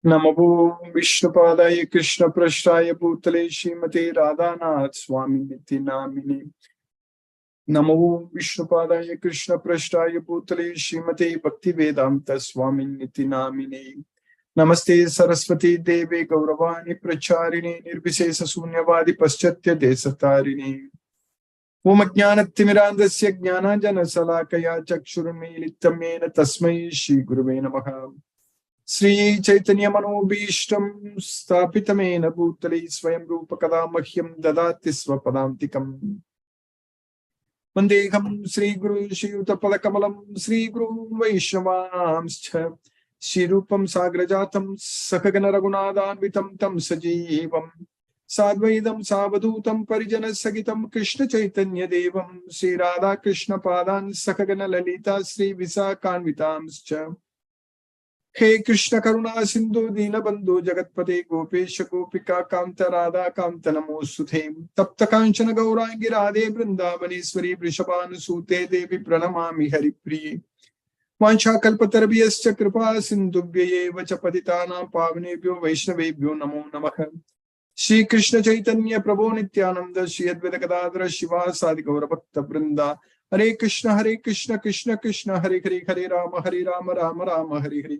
Namo Vishnupadaya Krishna Prashtaya Bhutale Srimate Radhanath Swami Niti Namini. Namo Vishnupadaya Krishna Prashtaya Bhutale Srimate Bhakti Vedanta Swami Niti Namini. Namaste Saraswati Devi Gauravani Pracharini Nirvisesa Sunyavadi Paschatya Desatarini. Om Jnanatimirandasya Jnananjana Salakaya Chakshurunmilitamena Tasmai Shri Guruve Namaha. Sri Chaitanya Manobhishtam Stapitamena Bhutale Swayam Rupa Kada Mahyam Dadati Swapadantikam Vandeham Sri Guru Shri Utapalakamalam Sri Guru Vaishnavamscha Shri Rupam Sagrajatam Sakagana Raghunadhanvitam Tam Sajeevam Sadvaidam Savadutam Parijana Sagitam Krishna Chaitanya Devam Sri Radha Krishna Padan Sakagana Lalita Sri Visakanvitamscha He Krishna Karuna Sindhu Dina Bandhu Jagatpate Gopesha Gopika Kanta Radha Kanta Namosuthe Tapta Kanchana Gaurangi Radhe Vrindavaneshwari Vrishabhanu Sute Devi Pranamami Haripriye Vancha Kalpatarabhyascha Kripa Sindhubhyaye Vacha Patitanam Pavanebhyo Vaishnavebhyo Namo Namaha Shri Krishna Chaitanya Prabhu Nityananda Shri Advaita Gadadhara Shiva Sadi Gaura Bhakta Vrinda Hare Krishna Krishna Krishna Hare Hare Hare Rama Rama Rama Hare Hare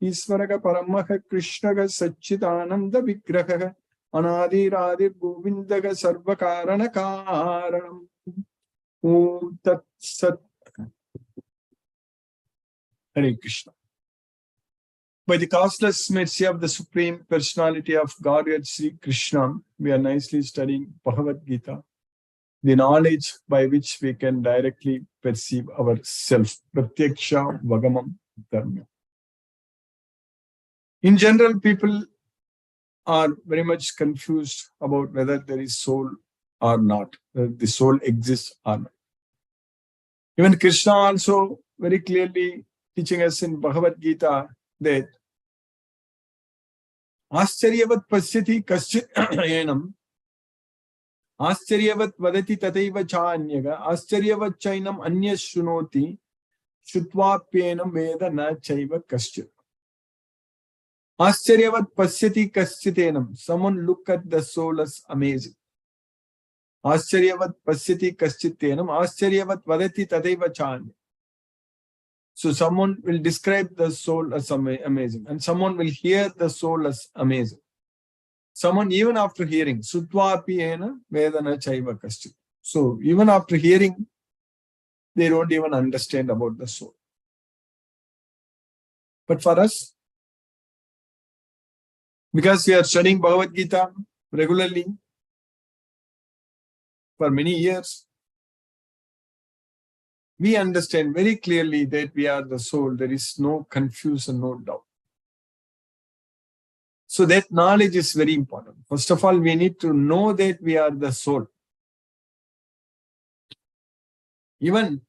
Isvaraga Paramaha Krishnaga Satchitananda Vigraha Anadiradir Govindaga Sarvakarana Karanam Om Tat Sat Hare Krishna. By the causeless mercy of the Supreme Personality of Godhead Sri Krishna, we are nicely studying Bhagavad Gita, the knowledge by which we can directly perceive ourself. Pratyaksha Vagamam Dharma. In general, people are very much confused about whether there is soul or not, whether the soul exists or not. Even Krishna also very clearly teaching us in Bhagavad Gita that Ascharyavat pasyati kaschit enam Ascharyavat vadati tataiva chanyaga Ascharyavat chainam anya shrunoti Shutvapyenam veda na chaiva kaschit. Ascharyavat pasyati kaschitenam. Someone look at the soul as amazing. Ascharyavat pasyati kaschitenam. Ascharyavat vadati tadaiva chanya. So someone will describe the soul as amazing. And someone will hear the soul as amazing. Someone even after hearing. Sutvapiyena vedana chaiva kaschit. So even after hearing, they don't even understand about the soul. But for us, because we are studying Bhagavad Gita regularly for many years, we understand very clearly that we are the soul. There is no confusion, no doubt. So that knowledge is very important. First of all, we need to know that we are the soul. Even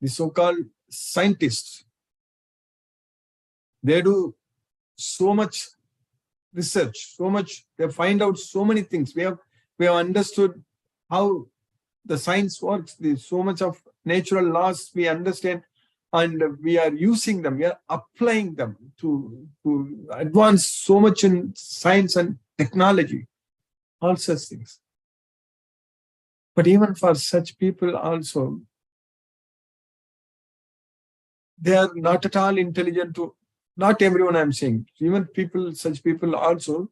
the so-called scientists, they do so much research, so much, they find out so many things. We have understood how the science works, so much of natural laws we understand, and we are using them, we are applying them to advance so much in science and technology, all such things. But even for such people also, they are not at all intelligent to. Not everyone I'm saying. Even people, such people also,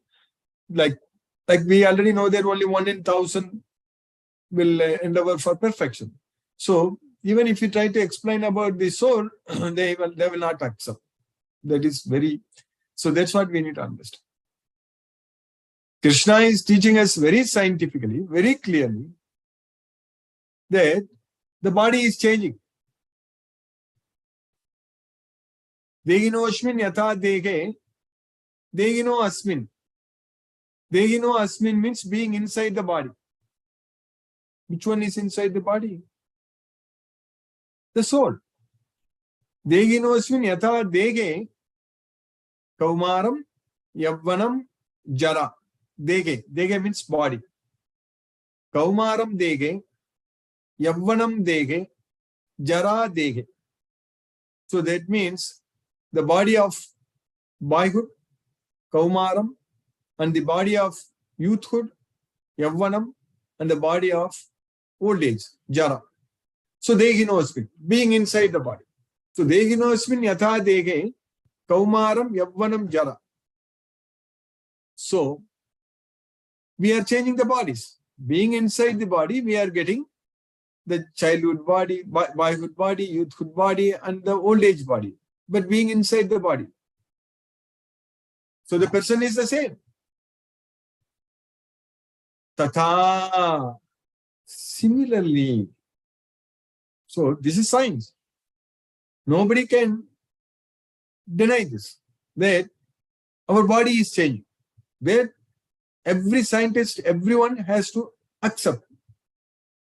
like we already know that only 1 in 1,000 will endeavor for perfection. So even if you try to explain about the soul, they will not accept. That is very. So that's what we need to understand. Krishna is teaching us very scientifically, very clearly, that the body is changing. Degino asmin yatha dege, degino asmin. Degino asmin means being inside the body. Which one is inside the body? The soul. Degino asmin yatha dege, kaumaram, yavvanam, jara. Dege. Dege means body. Kaumaram dege, yavvanam dege, jara dege. So that means the body of boyhood, Kaumaram, and the body of youthhood, Yavvanam, and the body of old age, Jara. So Dehinosmin, being inside the body. So Dehinosmin Yatha Dege, Kaumaram, Yavvanam, Jara. So we are changing the bodies. Being inside the body, we are getting the childhood body, boyhood body, youthhood body, and the old age body. But being inside the body. So the person is the same. Tata. Similarly. So this is science. Nobody can deny this. That our body is changing. That every scientist, everyone has to accept.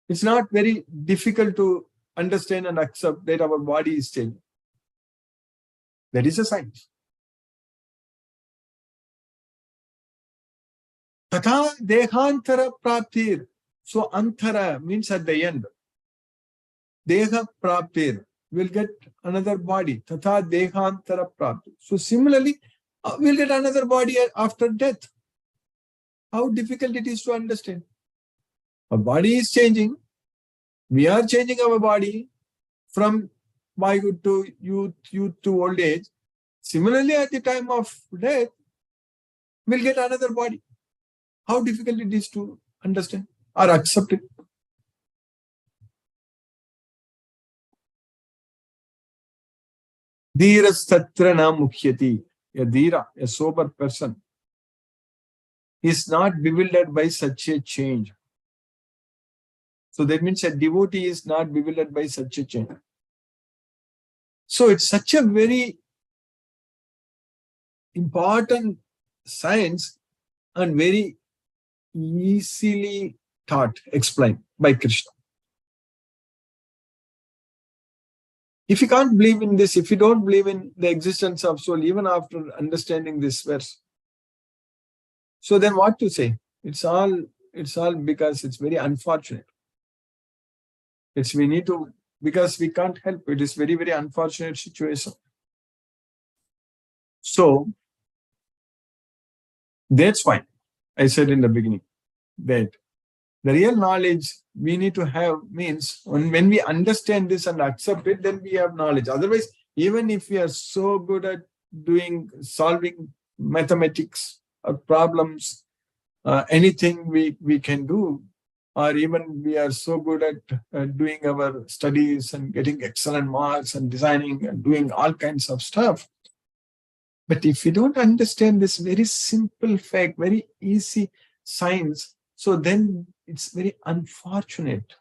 It's not very difficult to understand and accept that our body is changing. That is a science. Tata dehantara praptir. So antara means at the end. Deha praptir will get another body. Tata dehantara praptir. So similarly, we'll get another body after death. How difficult it is to understand. Our body is changing. We are changing our body from boyhood to youth, youth to old age. Similarly, at the time of death, we'll get another body. How difficult it is to understand or accept it. Dhirastatra na mukhyati. A dhira, a sober person, is not bewildered by such a change. So that means a devotee is not bewildered by such a change. So it's such a very important science and very easily taught, explained by Krishna. If you can't believe in this, if you don't believe in the existence of soul, even after understanding this verse, so then what to say? It's all because it's very unfortunate. We need to, because we can't help. It is very, very unfortunate situation. So that's why I said in the beginning that the real knowledge we need to have means when we understand this and accept it, then we have knowledge. Otherwise, even if we are so good at solving mathematics or problems, anything we can do, or even we are so good at doing our studies and getting excellent marks and designing and doing all kinds of stuff. But if we don't understand this very simple fact, very easy science, so then it's very unfortunate.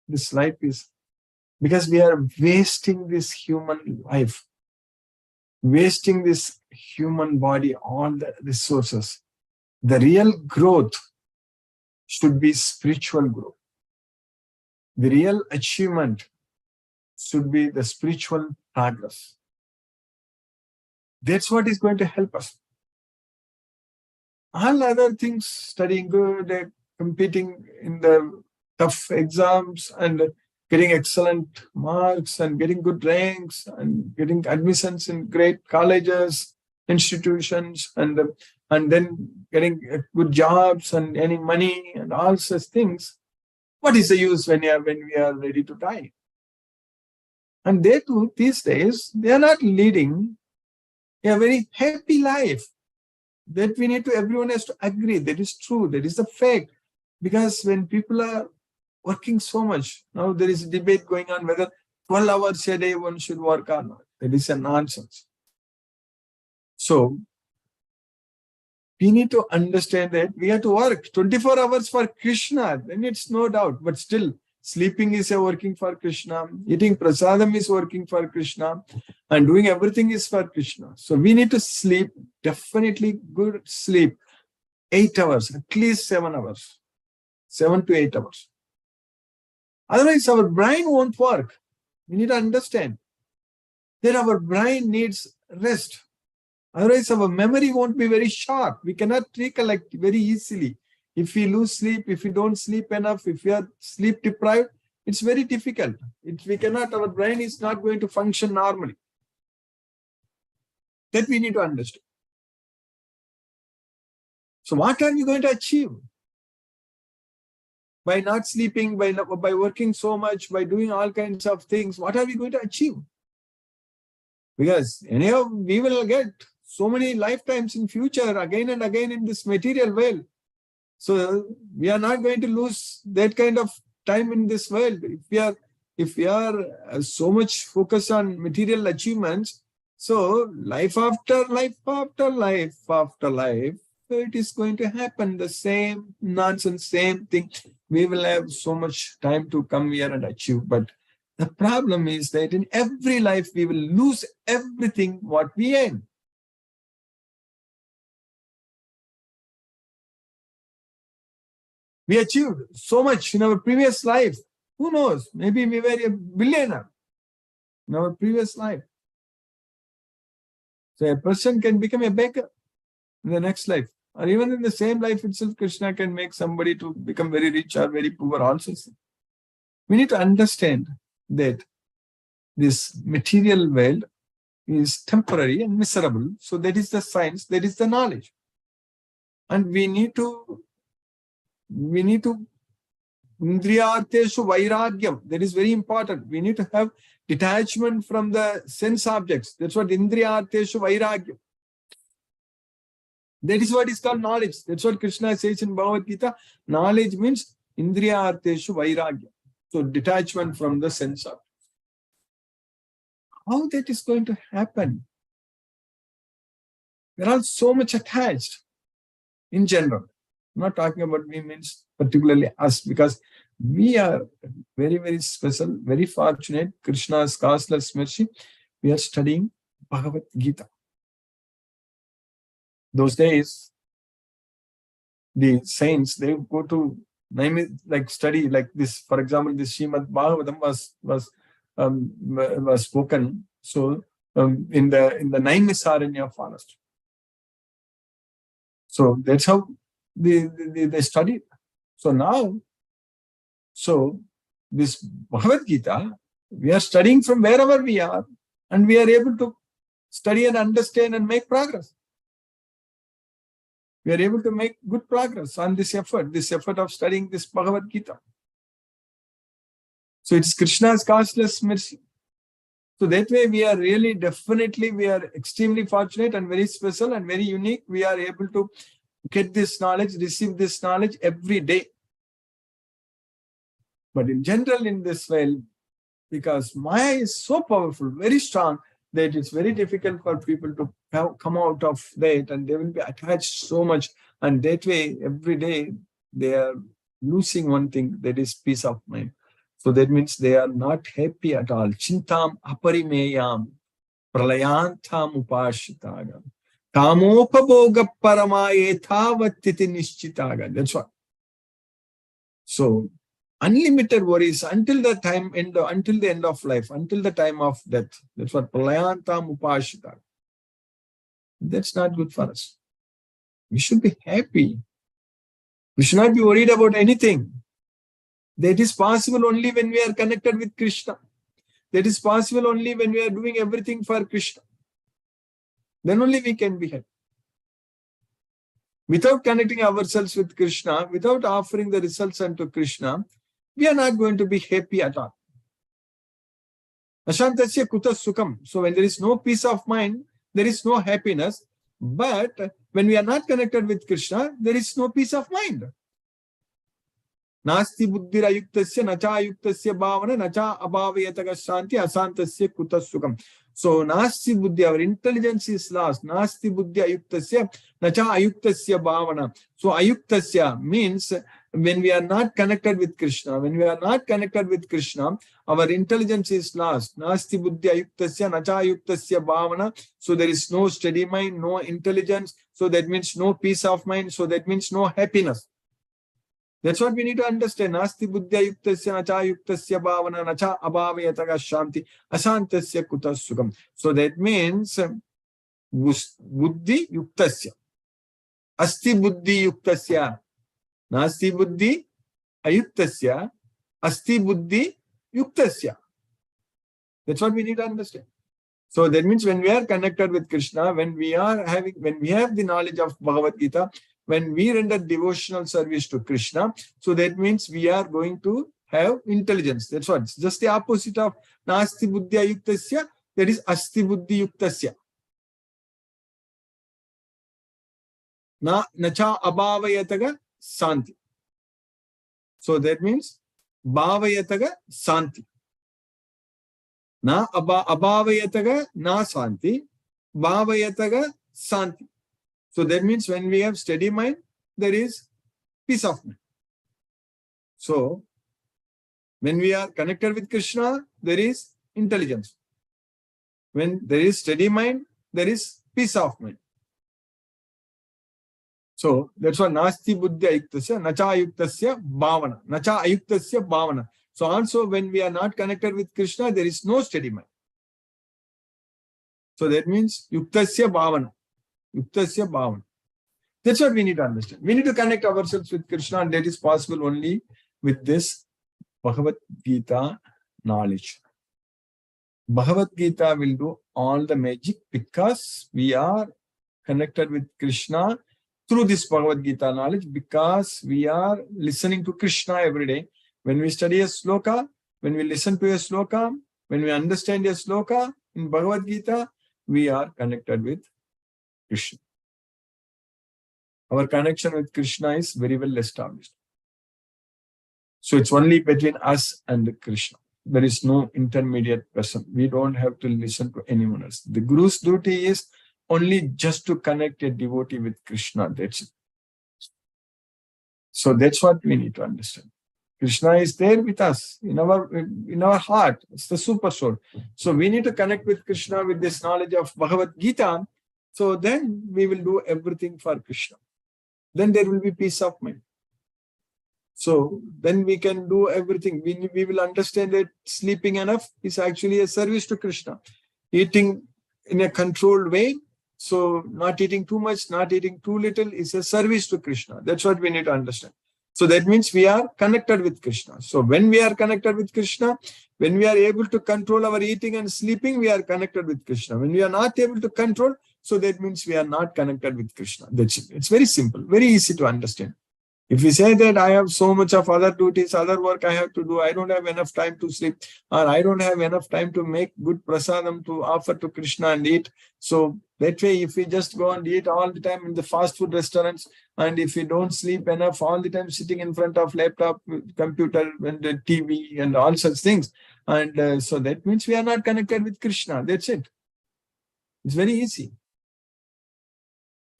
This life is, because we are wasting this human life, wasting this human body, all the resources. The real growth should be spiritual growth. The real achievement should be the spiritual progress. That's what is going to help us. All other things, studying good, competing in the tough exams and getting excellent marks and getting good ranks and getting admissions in great colleges, institutions, and then getting good jobs and earning money and all such things. What is the use when we are ready to die? And they too, these days, they are not leading a very happy life. That we need to, everyone has to agree. That is true. That is the fact. Because when people are working so much, now there is a debate going on whether 12 hours a day one should work or not. That is a nonsense. So, we need to understand that we have to work 24 hours for Krishna. Then it's no doubt. But still, sleeping is working for Krishna. Eating prasadam is working for Krishna. And doing everything is for Krishna. So we need to sleep, definitely good sleep. 8 hours, at least 7 hours. 7 to 8 hours. Otherwise, our brain won't work. We need to understand that our brain needs rest. Otherwise, our memory won't be very sharp. We cannot recollect very easily. If we lose sleep, if we don't sleep enough, if we are sleep deprived, it's very difficult. Our brain is not going to function normally. That we need to understand. So what are we going to achieve? By not sleeping, by working so much, by doing all kinds of things, what are we going to achieve? Because anyhow, we will get so many lifetimes in future, again and again in this material world. So we are not going to lose that kind of time in this world. If we are so much focused on material achievements, so life after life after life after life, it is going to happen. The same nonsense, same thing. We will have so much time to come here and achieve. But the problem is that in every life, we will lose everything what we aim. We achieved so much in our previous life. Who knows? Maybe we were a billionaire in our previous life. So a person can become a baker in the next life. Or even in the same life itself, Krishna can make somebody to become very rich or very poor also. We need to understand that this material world is temporary and miserable. So that is the science, that is the knowledge. And we need to Indriyarteshu vairagyam. That is very important. We need to have detachment from the sense objects. That's what Indriyarteshu vairagyam. That is what is called knowledge. That's what Krishna says in Bhagavad Gita. Knowledge means Indriyarteshu vairagyam. So detachment from the sense objects. How that is going to happen? We're all so much attached in general. I'm not talking about me, means particularly us, because we are very, very special, very fortunate. Krishna's causeless mercy. We are studying Bhagavad Gita. Those days, the saints, they go to like study like this. For example, this Srimad Bhagavatam was spoken so in the Naimisaranya forest. So that's how they studied. So now, this Bhagavad Gita, we are studying from wherever we are, and we are able to study and understand and make progress. We are able to make good progress on this effort of studying this Bhagavad Gita. So it's Krishna's causeless mercy. So that way we are really, definitely, we are extremely fortunate and very special and very unique. We are able to get this knowledge, receive this knowledge every day. But in general, in this world, because Maya is so powerful, very strong, that it's very difficult for people to come out of that, and they will be attached so much. And that way, every day, they are losing one thing, that is peace of mind. So that means they are not happy at all. Chintam aparimeyam pralayantam upashitagam kamopaboga paramayethavatiti nishchitaga. That's what. So unlimited worries until the end of life, until the time of death. That's what pralayantam upashitagam. That's not good for us. We should be happy. We should not be worried about anything. That is possible only when we are connected with Krishna. That is possible only when we are doing everything for Krishna. Then only we can be happy. Without connecting ourselves with Krishna, without offering the results unto Krishna, we are not going to be happy at all. Ashantasya kuta sukham. So when there is no peace of mind, there is no happiness. But when we are not connected with Krishna, there is no peace of mind. Nasti buddhira yuktasya nacha yuktasya bhavana nacha abhavayataga shanti asantasya kuta sukham. So nasti buddhi, our intelligence is lost. Nasti buddhi ayuktasya nacha ayuktasya bhavana. So ayuktasya means when we are not connected with Krishna. When we are not connected with Krishna, our intelligence is lost. Nasti buddhi ayuktasya nacha ayuktasya bhavana. So there is no steady mind, no intelligence. So that means no peace of mind. So that means no happiness. That's what we need to understand. Nasti buddhya yuktasya nacha yuktasya bhavana nacha abhavayataga shanti asantasya kuta sukham. So that means buddhi yuktasya. Asti buddhi yuktasya. Nasti buddhi ayuktasya. Asti buddhi yuktasya. That's what we need to understand. So that means when we are connected with Krishna, when we have the knowledge of Bhagavad Gita, when we render devotional service to Krishna, so that means we are going to have intelligence. That's what. It's just the opposite of Nasti Buddhya Yuktasya, that is Asti Buddhi Yuktasya. Nacha Abhavayataga Santi. So that means Bhavayataga Santi. Na abhavayataga na santi, bhavayataga santi. So that means when we have steady mind, there is peace of mind. So when we are connected with Krishna, there is intelligence. When there is steady mind, there is peace of mind. So that's why Nasti Buddhya Ayuktasya, Nacha Ayuktasya Bhavana. Nacha Ayuktasya Bhavana. So also when we are not connected with Krishna, there is no steady mind. So that means Yuktasya Bhavana. Yuktasya Bhavana. That's what we need to understand. We need to connect ourselves with Krishna, and that is possible only with this Bhagavad Gita knowledge. Bhagavad Gita will do all the magic because we are connected with Krishna through this Bhagavad Gita knowledge, because we are listening to Krishna every day. When we study a sloka, when we listen to a sloka, when we understand a sloka in Bhagavad Gita, we are connected with Krishna. Our connection with Krishna is very well established. So it's only between us and Krishna. There is no intermediate person. We don't have to listen to anyone else. The Guru's duty is only just to connect a devotee with Krishna. That's it. So that's what we need to understand. Krishna is there with us in our heart. It's the super soul. So we need to connect with Krishna with this knowledge of Bhagavad Gita. So then we will do everything for Krishna. Then there will be peace of mind. So then we can do everything. We will understand that sleeping enough is actually a service to Krishna. Eating in a controlled way, so not eating too much, not eating too little, is a service to Krishna. That's what we need to understand. So that means we are connected with Krishna. So when we are connected with Krishna, when we are able to control our eating and sleeping, we are connected with Krishna. When we are not able to control, so that means we are not connected with Krishna. That's it. It's very simple, very easy to understand. If we say that I have so much of other duties, other work I have to do, I don't have enough time to sleep, or I don't have enough time to make good prasadam to offer to Krishna and eat. So that way, if we just go and eat all the time in the fast food restaurants, and if we don't sleep enough all the time sitting in front of laptop, computer, and the TV and all such things, and so that means we are not connected with Krishna. That's it. It's very easy.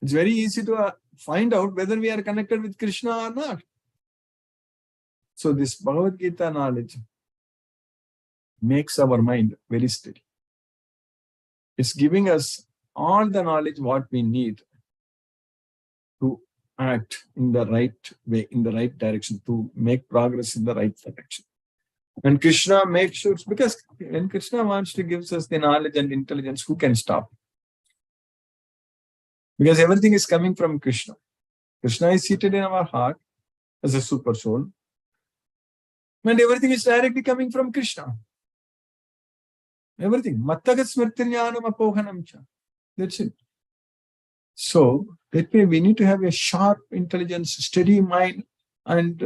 It's very easy to find out whether we are connected with Krishna or not. So this Bhagavad Gita knowledge makes our mind very steady. It's giving us all the knowledge what we need to act in the right way, in the right direction, to make progress in the right direction. And Krishna makes sure, because when Krishna wants to give us the knowledge and intelligence, who can stop? Because everything is coming from Krishna. Krishna is seated in our heart as a super soul. And everything is directly coming from Krishna. Everything. Mattagat smritirnyanam apohanam cha. That's it. So that way we need to have a sharp intelligence, steady mind, and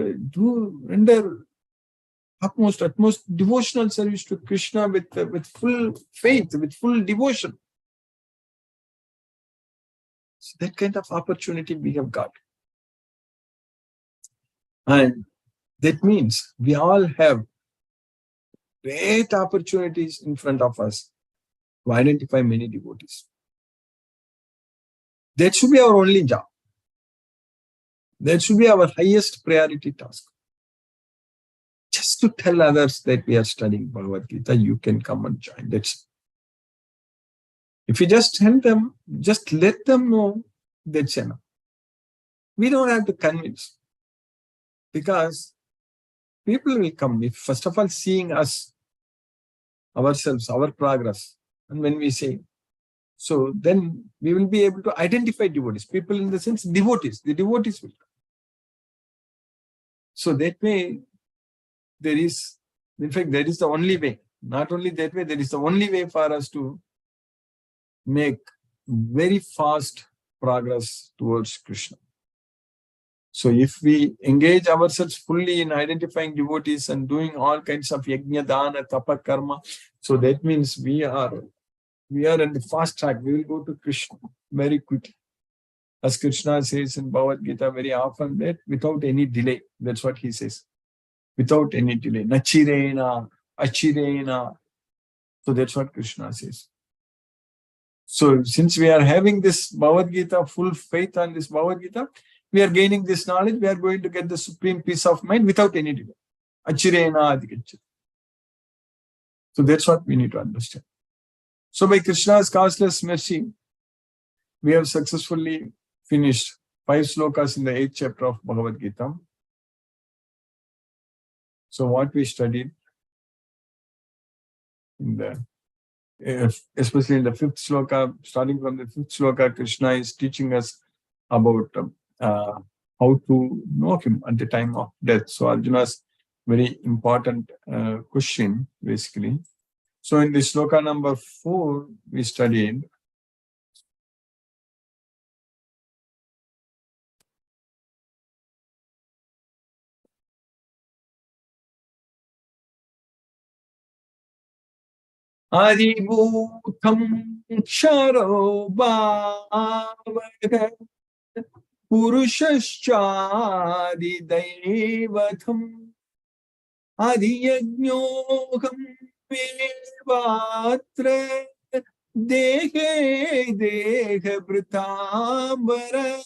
render utmost devotional service to Krishna with full faith, with full devotion. So that kind of opportunity we have got. And that means we all have great opportunities in front of us to identify many devotees. That should be our only job. That should be our highest priority task. Just to tell others that we are studying Bhagavad Gita, you can come and join. That's it. If you just tell them, just let them know, that's enough. We don't have to convince, because people will come, if first of all seeing us, ourselves, our progress, and when we say, so then we will be able to identify devotees. People in the sense devotees, the devotees will come. So that way, there is, in fact, that is the only way. Not only that way, there is the only way for us to make very fast progress towards Krishna. So if we engage ourselves fully in identifying devotees and doing all kinds of yajna, dana, tapa, karma, so that means we are in the fast track. We will go to Krishna very quickly. As Krishna says in Bhagavad Gita very often, that without any delay. That's what he says. Without any delay. Nachirena, achirena. So that's what Krishna says. So since we are having this Bhagavad Gita, full faith on this Bhagavad Gita, we are gaining this knowledge, we are going to get the supreme peace of mind without any delay. Achirena adhikachya. So that's what we need to understand. So by Krishna's causeless mercy, we have successfully finished 5 slokas in the 8th chapter of Bhagavad Gita. So what we studied in the, especially in the 5th sloka, starting from the 5th sloka, Krishna is teaching us about how to know him at the time of death. So Arjuna's very important question, basically. So in the sloka number 4, we studied Adibhutam Ksharo Bhavaka Purushashchadi Daivatham Adiyajñoham Vevatra Dehe Deha Britambara.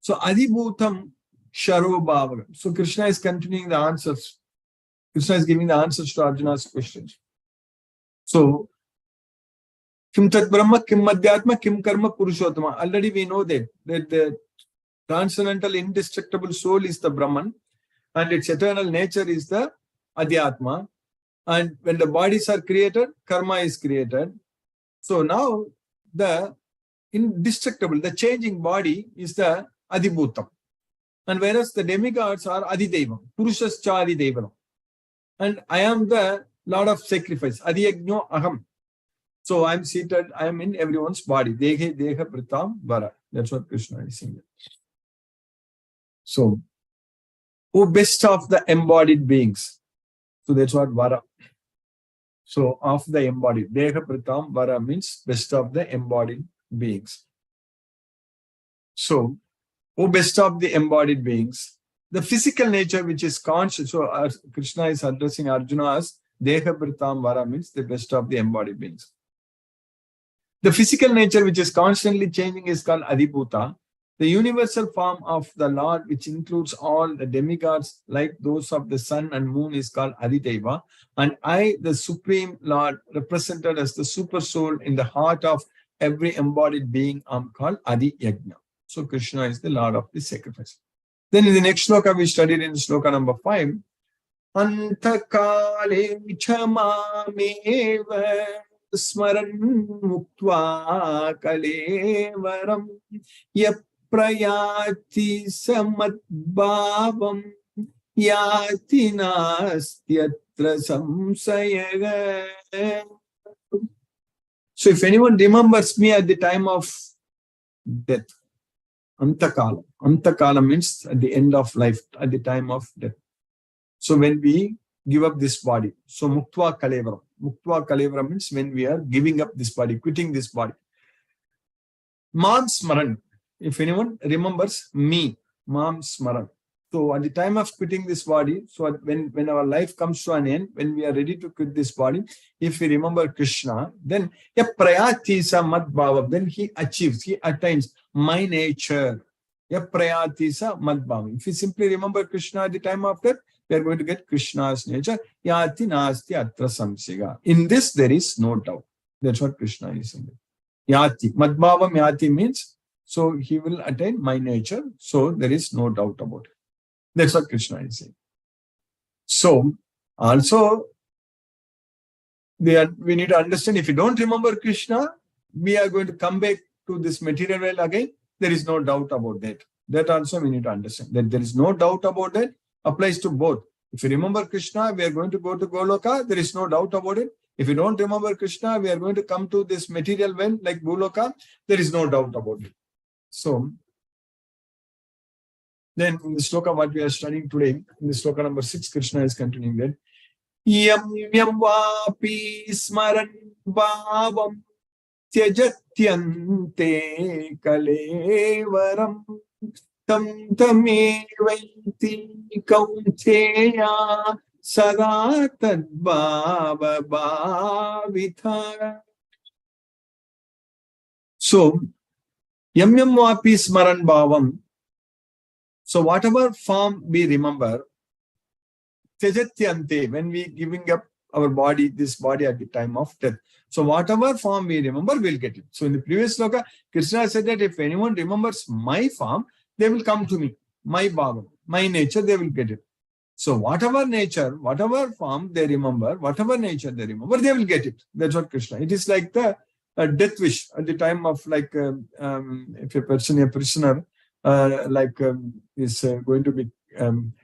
So Adibhutam Ksharo Bhavaka. So Krishna is continuing the answers. Krishna is giving the answers to Arjuna's questions. So, Kim Tat Brahma, Kim Madhyatma, Kim Karma, Purushottama. Already we know that the transcendental indestructible soul is the Brahman and its eternal nature is the Adhyatma. And when the bodies are created, karma is created. So now the indestructible, the changing body is the Adibhutam. And whereas the demigods are Adidevam, Purushascha Adidevam. And I am the Lord of sacrifice. Adiyajño aham. So I am seated, I am in everyone's body. Dehe deha pritam vara. That's what Krishna is saying. So, O best of the embodied beings. So that's what vara. So of the embodied. Deha pritam vara means best of the embodied beings. So, O best of the embodied beings. The physical nature which is conscious, so Krishna is addressing Arjuna as Deha Britam Vara means the best of the embodied beings. The physical nature which is constantly changing is called Adibhuta. The universal form of the Lord which includes all the demigods like those of the sun and moon is called Adideva. And I, the Supreme Lord, represented as the super soul in the heart of every embodied being, am called Adi Yajna. So Krishna is the Lord of the sacrifice. Then in the next sloka we studied in sloka number 5, Antakale chamameva smaran muktva kalevaram yaprayati samadbhavam yati nastyatra samsayaga. So if anyone remembers me at the time of death, Antakala. Antakala means at the end of life, at the time of death. So when we give up this body, so Muktva Kalevara. Muktva Kalevara means when we are giving up this body, quitting this body. Mam Smaran. If anyone remembers me, Mam Smaran. So at the time of quitting this body, so when our life comes to an end, when we are ready to quit this body, if we remember Krishna, then Yaprayati sa madbhava, then he achieves, he attains my nature. Yaprayati sa madbhava. If we simply remember Krishna at the time of death, we are going to get Krishna's nature. Yati nasti atra samsiga. In this there is no doubt. That's what Krishna is saying. Yati. Madbhavam yati means, so he will attain my nature. So there is no doubt about it. That's what Krishna is saying. So, also, we need to understand, if you don't remember Krishna, we are going to come back to this material world again. There is no doubt about that. That also we need to understand. That there is no doubt about that applies to both. If you remember Krishna, we are going to go to Goloka. There is no doubt about it. If we don't remember Krishna, we are going to come to this material well, like Bhuloka. There is no doubt about it. So, then in the sloka what we are studying today, in the sloka number 6, Krishna is continuing that. Yam yam vapi smaran bhavam tyajatyante kalevaram tam tamevaiti kaunteya sada tadbhava bhavitha. So, yam yam vapi smaran bhavam. So whatever form we remember, tejatyante, when we giving up our body, this body at the time of death. So whatever form we remember, we'll get it. So in the previous sloka, Krishna said that if anyone remembers my form, they will come to me, my bhava, my nature, they will get it. So whatever nature, whatever form they remember, whatever nature they remember, they will get it. That's what Krishna. It is like the death wish at the time of if a person, a prisoner, is going to be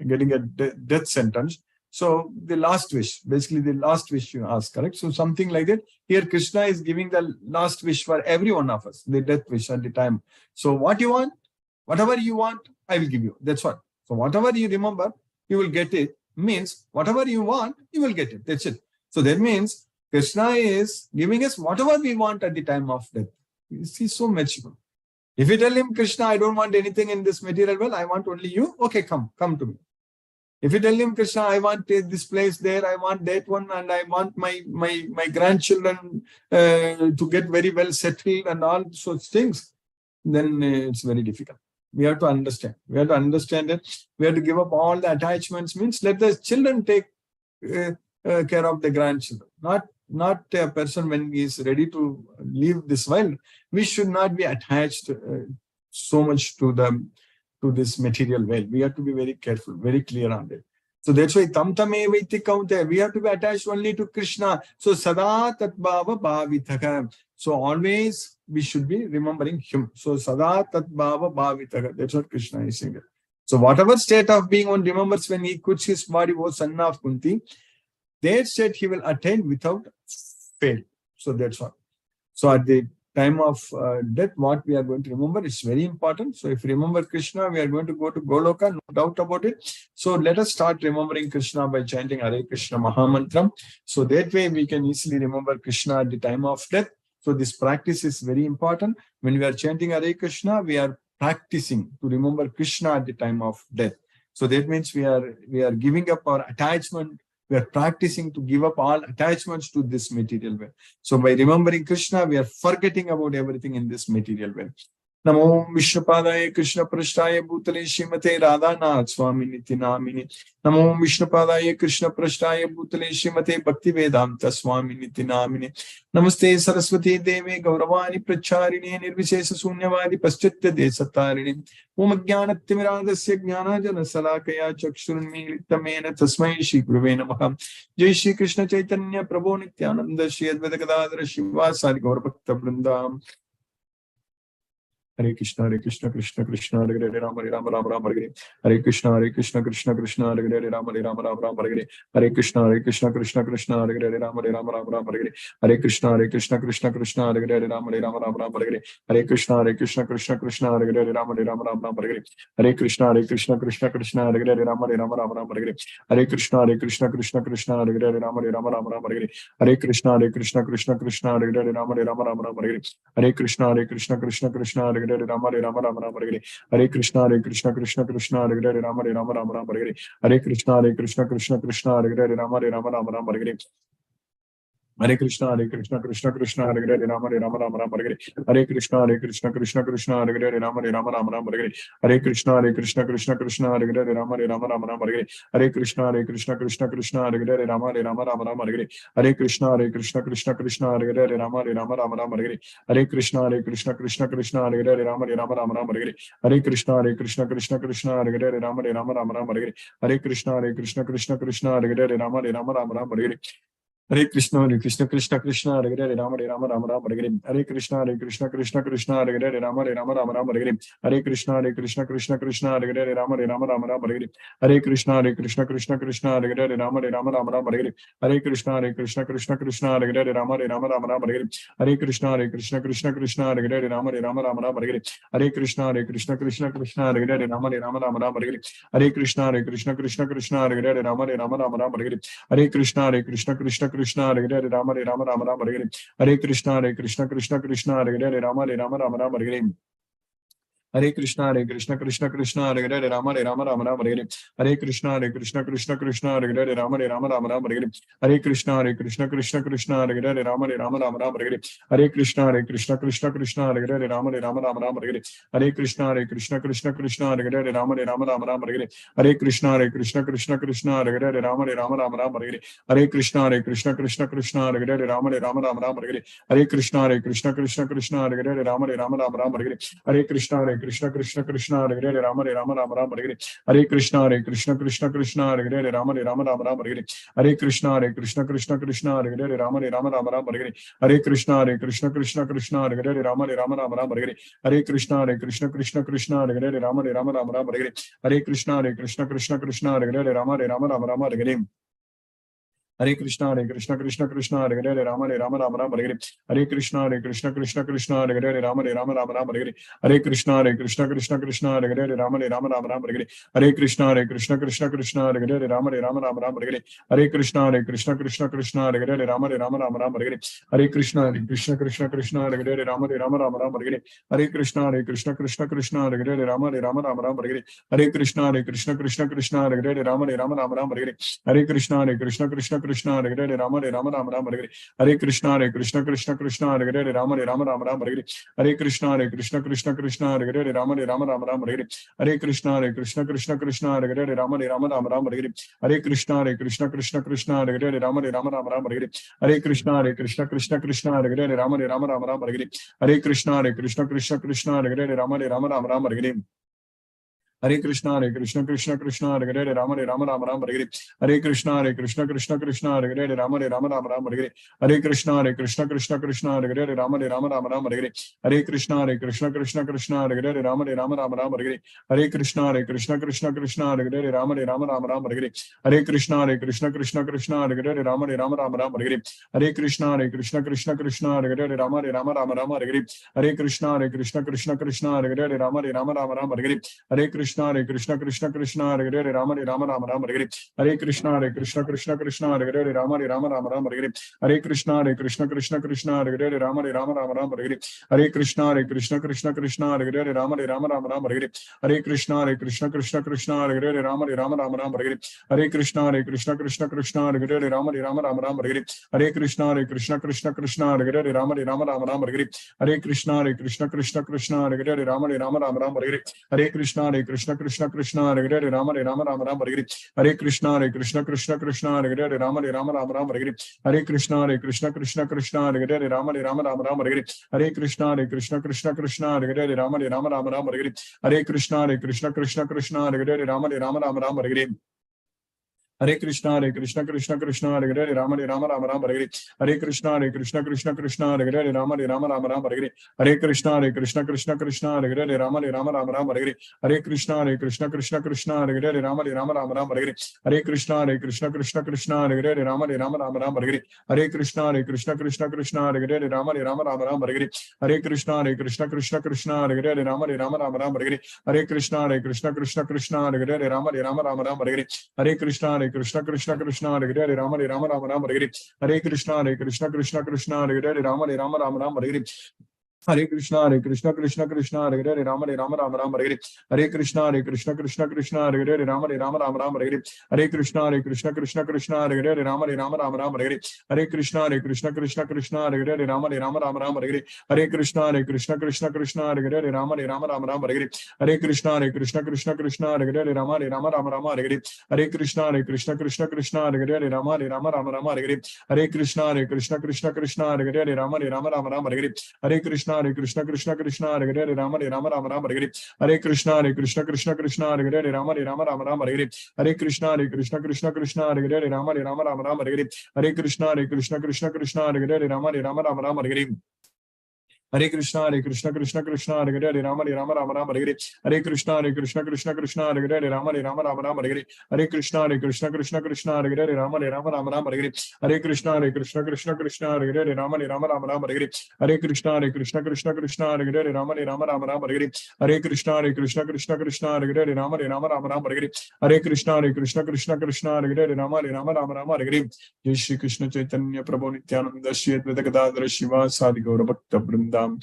getting a death sentence. So the last wish, basically the last wish you ask, correct? So something like that. Here Krishna is giving the last wish for every one of us, the death wish at the time. So what you want, whatever you want, I will give you. That's what. So whatever you remember, you will get it. Means whatever you want, you will get it. That's it. So that means Krishna is giving us whatever we want at the time of death. He's so merciful. If you tell him, Krishna, I don't want anything in this material world, I want only you, okay, come to me. If you tell him, Krishna, I want this place there, I want that one, and I want my grandchildren to get very well settled and all such things, then it's very difficult. We have to understand. We have to understand that we have to give up all the attachments, means let the children take care of the grandchildren, not a person when he is ready to leave this world. We should not be attached so much to this material world. We have to be very careful, very clear on that. So that's why tam tamevaiti kaunteya, we have to be attached only to Krishna. So sada tatbhava bhavitaka. So always we should be remembering him. So sada tatbhava bhavitaka. That's what Krishna is saying. So whatever state of being one remembers when he quits his body, was son of Kunti, that state he will attain without fail. So that's what. So at the time of death, what we are going to remember is very important. So if we remember Krishna, we are going to go to Goloka, no doubt about it. So let us start remembering Krishna by chanting Hare Krishna Mahamantram. So that way we can easily remember Krishna at the time of death. So this practice is very important. When we are chanting Hare Krishna, we are practicing to remember Krishna at the time of death. So that means we are giving up our attachment. We are practicing to give up all attachments to this material world. So by remembering Krishna, we are forgetting about everything in this material world. Namo Vishnupadaya Krishna Prashtaya Bhutale Shrimate Radhanath Swami Niti Namini. Namo Vishnupadaya Krishna Prashtaya Bhutale Shrimate Bhakti Vedanta Swami Niti Namini. Namaste Saraswati Devi Gauravani Pracharini Nirvishesa Sunyavadi Paschatya Desatarini. Om Jnanatimirandasya Jnana Jana Salakaya Chakshurunmilitamena Tasmai Shri Guruve Namaha. Jai Shri Krishna Chaitanya Prabhu Nityananda Shri Advaita Gadadhara Shivasari Gaur Bhakta Vrindam. Hare Krishna Krishna Krishna Hare Hare Rama Rama Rama Hare Hare Krishna Krishna Krishna Hare Hare Rama Rama Rama Hare Hare Krishna Krishna Krishna Hare Hare Rama Rama Rama Hare Hare Krishna Krishna Hare Hare Rama Rama Rama Hare Hare Krishna Krishna Hare Hare Rama Rama Rama Hare Hare Krishna Krishna Hare Hare Rama Rama Rama Hare Hare Krishna Krishna Hare Hare Rama Rama Hare Hare Krishna Krishna Hare Hare Rama Rama Hare Hare Krishna Krishna Hare Hare Rama Rama Hare Hare Krishna Krishna Hare Hare Rama Rama Hare Hare Krishna Krishna Hare Hare Rama Rama Hare Hare Krishna Krishna Hare Hare Rama Rama Hare Hare Krishna Krishna Hare Hare Rama Rama Hare Hare Krishna Krishna Hare Hare Rama Rama Hare Hare Krishna Krishna Hare Hare Rama Rama Hare Hare Krishna Krishna Hare Hare Rama Rama Hare Hare Krishna Krishna Hare Hare Rama Rama Hare Hare Krishna Krishna Hare Hare Rama Rama Hare Hare Krishna Krishna Hare Hare Rama Rama Hare Hare Krishna Krishna Hare Hare Rama Rama Hare Hare Hare Krishna Krishna Krishna Hare Hare Hare Rama Hare Hare Hare Krishna Krishna Krishna Hare Hare Rama Hare Hare Hare Krishna Krishna Krishna Hare Hare Rama Hare Hare Hare Krishna Krishna Krishna Hare Hare Rama Hare Hare Hare Krishna Krishna Krishna Hare Hare Rama Hare Hare Hare Krishna Krishna Krishna Hare Hare Rama Hare Hare Hare Krishna Krishna Krishna Hare Hare Rama Hare Hare Hare Krishna Krishna Krishna Hare Hare Rama Hare Hare Hare Krishna Krishna Hare Hare Rama Hare Hare Hare Krishna Krishna Krishna Hare Hare Rama Hare Hare Hare Krishna Krishna Krishna Hare Hare Rama Hare Hare Hare Krishna Krishna Krishna Hare Hare Rama Hare Hare Hare Krishna Krishna Krishna Hare Hare Rama Hare Hare Hare Krishna Krishna Krishna Hare Hare Rama Hare Hare Hare Krishna Krishna Krishna Hare Hare Rama Hare Hare Hare Krishna Krishna Krishna Hare Hare Rama Hare Hare Hare Krishna Krishna Krishna Hare Hare Rama Hare Hare Hare Krishna Krishna Krishna Hare Hare Rama Hare Hare Hare Krishna Krishna Krishna Hare Hare Rama Hare Hare Hare Krishna Krishna Krishna Hare Hare Rama Hare Hare Hare Krishna Krishna Krishna Hare Hare Rama Hare Hare Hare Krishna Krishna Krishna Hare Hare Rama Hare Hare Hare Krishna Krishna Krishna Hare Hare Rama Hare Hare Hare Krishna Krishna Krishna Hare Hare Rama Hare Hare Hare Krishna Krishna Krishna Hare Hare Rama Hare Hare Hare Krishna Krishna Krishna Hare Hare Rama Hare Hare Hare Krishna Krishna Krishna Hare Hare Rama Hare Hare Hare Krishna Krishna Krishna Hare Hare Rama Hare Hare Hare Krishna Krishna Krishna Hare Hare Rama Hare Hare Hare Krishna Krishna Krishna Hare Hare Rama Hare Hare Hare Krishna Krishna Krishna Hare Hare Rama Hare Hare Hare Krishna Krishna Krishna Hare Hare Rama Hare Hare Hare Krishna Krishna Krishna Hare Hare Rama Hare Hare Hare Krishna Krishna Krishna Hare Hare Rama Hare Hare Hare Krishna Krishna Krishna Hare Hare Rama Hare Hare Hare Krishna Krishna Krishna Hare Hare Rama Hare Hare Hare Krishna Krishna Krishna Hare Hare Rama Hare Hare Hare Krishna Krishna Krishna Hare Hare Rama Hare Hare Hare Krishna Krishna Krishna Hare Hare Rama Hare Hare Hare Krishna Krishna Krishna Hare Hare Rama Hare Hare Hare Krishna Krishna Krishna Hare Hare Rama Hare Hare Hare Krishna Krishna Krishna Hare Hare Rama Hare Hare Hare Krishna Krishna Krishna Hare Hare Rama Hare Hare Hare Krishna Krishna Krishna Hare Hare Rama Hare Hare Hare Krishna Krishna Krishna Hare Hare Rama Hare Hare Hare Krishna Krishna Krishna Hare Hare Rama Hare Hare Hare Krishna Krishna Krishna Hare Hare Rama Hare Hare Hare Krishna Krishna Krishna Hare Hare Rama Hare Hare Hare Krishna Krishna Krishna Hare Hare Rama Hare Hare Hare Krishna Krishna Krishna Hare Hare Rama Hare Hare Hare Krishna Krishna Krishna Hare Hare Rama Hare Hare Hare Krishna Krishna Krishna Hare Hare Rama Hare Hare Hare Krishna Krishna Krishna Hare Hare Rama Hare Hare Hare Krishna Krishna Krishna Hare Hare Rama Hare Hare Hare Krishna Krishna Krishna Hare Hare Rama Hare Hare Hare Krishna Krishna Krishna Hare Hare Rama Hare Hare Hare Krishna Krishna Krishna Hare Hare Rama Hare Hare Hare Krishna Krishna Krishna Hare Hare Rama Hare Hare Hare Krishna Krishna Krishna Hare Hare Rama Hare Hare Hare Krishna Krishna Krishna Hare Hare Rama Hare Hare Hare Krishna Krishna Krishna Hare Hare Rama Hare Hare Hare Krishna Krishna Krishna Hare Hare Rama Hare Hare Hare Krishna Krishna Krishna Hare Hare Rama Hare Hare Hare Krishna Krishna Krishna Hare Hare Rama Hare Hare Hare Krishna Krishna Krishna Hare Hare Rama Hare Hare Hare Krishna Krishna Krishna Hare Hare Rama Hare Hare Hare Krishna Krishna Krishna Hare Hare Rama Hare Hare Hare Krishna Krishna Krishna Hare Hare Rama Hare Hare Hare Krishna Krishna Krishna Hare Hare Rama Hare Hare Hare Krishna Krishna Krishna Hare Hare Rama Hare Hare Hare Krishna Krishna Krishna Hare Hare Rama Hare Hare Hare Krishna Krishna Krishna Hare Hare Rama Hare Hare Hare Krishna Krishna Krishna Hare Hare Rama Hare Hare Hare Krishna Krishna Krishna Hare Hare Rama Hare Hare Hare Krishna Krishna Krishna Hare Hare Rama Hare Hare Hare Krishna Krishna Krishna Hare Hare Rama Hare Hare Hare Krishna Krishna Krishna Hare Hare Rama Hare Hare Hare Krishna Krishna Krishna Hare Hare Rama Hare Hare Hare Krishna Krishna Hare Krishna Krishna Krishna Hare Hare Rama Rama Rama Rama Hare Hare Krishna Hare Krishna Krishna Krishna Hare Hare Rama Rama Rama Rama Hare Hare Krishna Hare Krishna Krishna Krishna Hare Hare Rama Rama Rama Rama Hare Hare Krishna Hare Krishna Krishna Krishna Hare Hare Rama Rama Rama Rama Hare Hare Krishna Hare Krishna Krishna Krishna Hare Hare Rama Rama Rama Rama Hare Hare Krishna Hare Krishna Krishna Krishna Hare Hare Rama Rama Rama Rama Hare Hare Krishna Hare Krishna Krishna Krishna Hare Hare Rama Rama Rama Rama Hare Hare Krishna Hare Krishna Krishna Krishna Hare Hare Rama Rama Rama Rama Hare Hare Krishna Hare Krishna Krishna Krishna Hare Hare Rama Rama Rama Rama Hare Hare Krishna Hare Krishna Krishna Krishna Hare Hare Rama Rama Rama Rama Hare Hare Krishna Hare Krishna Krishna Krishna Hare Hare Rama Rama Rama Rama Hare Jai Shri Krishna Chaitanya Prabhu Nityananda Shri Advaita Gadadhara Shiva Sadi Gaura Bhakta Vrindam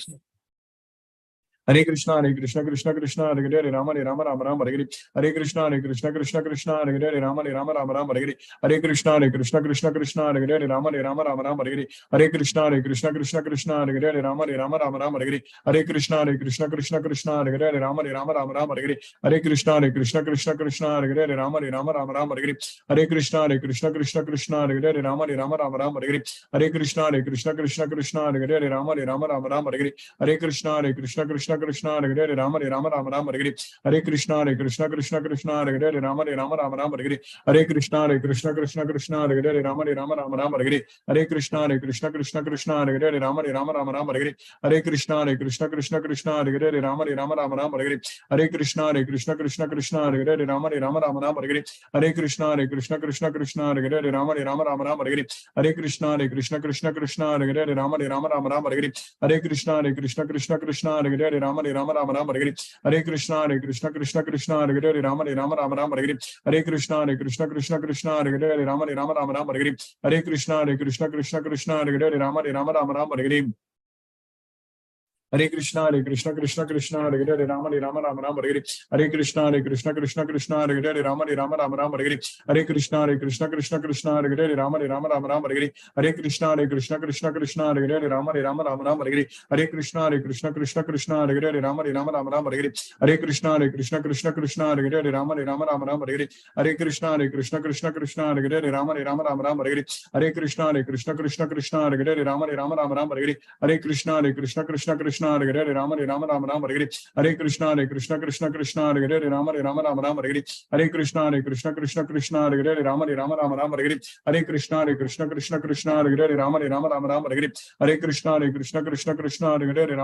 Hare Krishna Krishna Krishna Hare Hare Rama Rama Rama Rama Hare Hare Krishna Krishna Krishna Krishna Hare Hare Rama Rama Rama Rama Hare Hare Krishna Krishna Krishna Krishna Hare Hare Rama Rama Rama Rama Hare Hare Krishna Krishna Krishna Krishna Hare Hare Rama Rama Rama Rama Hare Hare Krishna Krishna Krishna Krishna Hare Hare Rama Rama Rama Rama Hare Hare Krishna Krishna Krishna Krishna Hare Hare Rama Rama Rama Rama Hare Hare Krishna Krishna Krishna Krishna Hare Hare Rama Rama Rama Rama Hare Hare Krishna Krishna Krishna Krishna Hare Hare Rama Rama Rama Rama Hare Hare Krishna Krishna Krishna Krishna Hare Hare Rama Rama Rama Rama Hare Hare Krishna Krishna Krishna Krishna Hare Hare Rama Rama Rama Rama Hare Hare Krishna Krishna Krishna Krishna Hare Hare Rama Rama Rama Rama Hare Hare Krishna Krishna Krishna Krishna Hare Hare Rama Rama Rama Rama Hare Hare Krishna Krishna Krishna Krishna Hare Hare Rama Rama Rama Rama Hare Hare Krishna Krishna Krishna Krishna Hare Hare Rama Rama Rama Rama Hare Hare Krishna Krishna Krishna Krishna Hare Hare Rama Rama Rama Rama Hare Hare Krishna Krishna Krishna Krishna Hare Hare Rama Rama Rama Rama Hare Hare Krishna Krishna Krishna Krishna Hare Hare Rama Rama Rama Rama Hare Hare Krishna Krishna Krishna Krishna Hare Hare Rama Rama Rama Rama Hare Hare Krishna Krishna Krishna Krishna Hare Hare Rama Rama Rama Rama Hare Hare Krishna Krishna Krishna Krishna Hare Hare Rama Rama Rama Rama Hare Hare Krishna Krishna Krishna Hare Hare Rama Rama Rama Rama Hare Hare Krishna Krishna Krishna Krishna Hare Hare Rama Rama Rama Rama Hare Hare Krishna Krishna Krishna Krishna Hare Hare Rama Rama Rama Rama Hare Hare Krishna Krishna Krishna Krishna Hare Hare Rama Rama Rama Rama Hare Hare Krishna Krishna Krishna Krishna Hare Hare Rama Rama Rama Rama Hare Hare Krishna Krishna Krishna Krishna Hare Hare Rama Rama Rama Rama Hare Hare Krishna Krishna Krishna Krishna Hare Hare Rama Rama Rama Rama Hare Hare Krishna Krishna Krishna Krishna Hare Hare Rama Rama Rama Rama Hare Hare Krishna Krishna Krishna Krishna Hare Hare Rama Rama Rama Rama Hare Hare Krishna Krishna Krishna Krishna Hare Hare Rama Rama Rama Rama Hare Hare Krishna Krishna Krishna Krishna Hare Hare Rama Rama Rama Rama Hare Hare Krishna Krishna Krishna Krishna Hare Hare Rama Rama Rama Rama Hare Hare Krishna Krishna Krishna Krishna Hare Hare Rama Rama Rama Rama Hare Hare Krishna Krishna Krishna Krishna Hare Hare Rama Rama Rama Rama Hare Hare Krishna Krishna Krishna Krishna Hare Hare Rama Rama Rama Rama Hare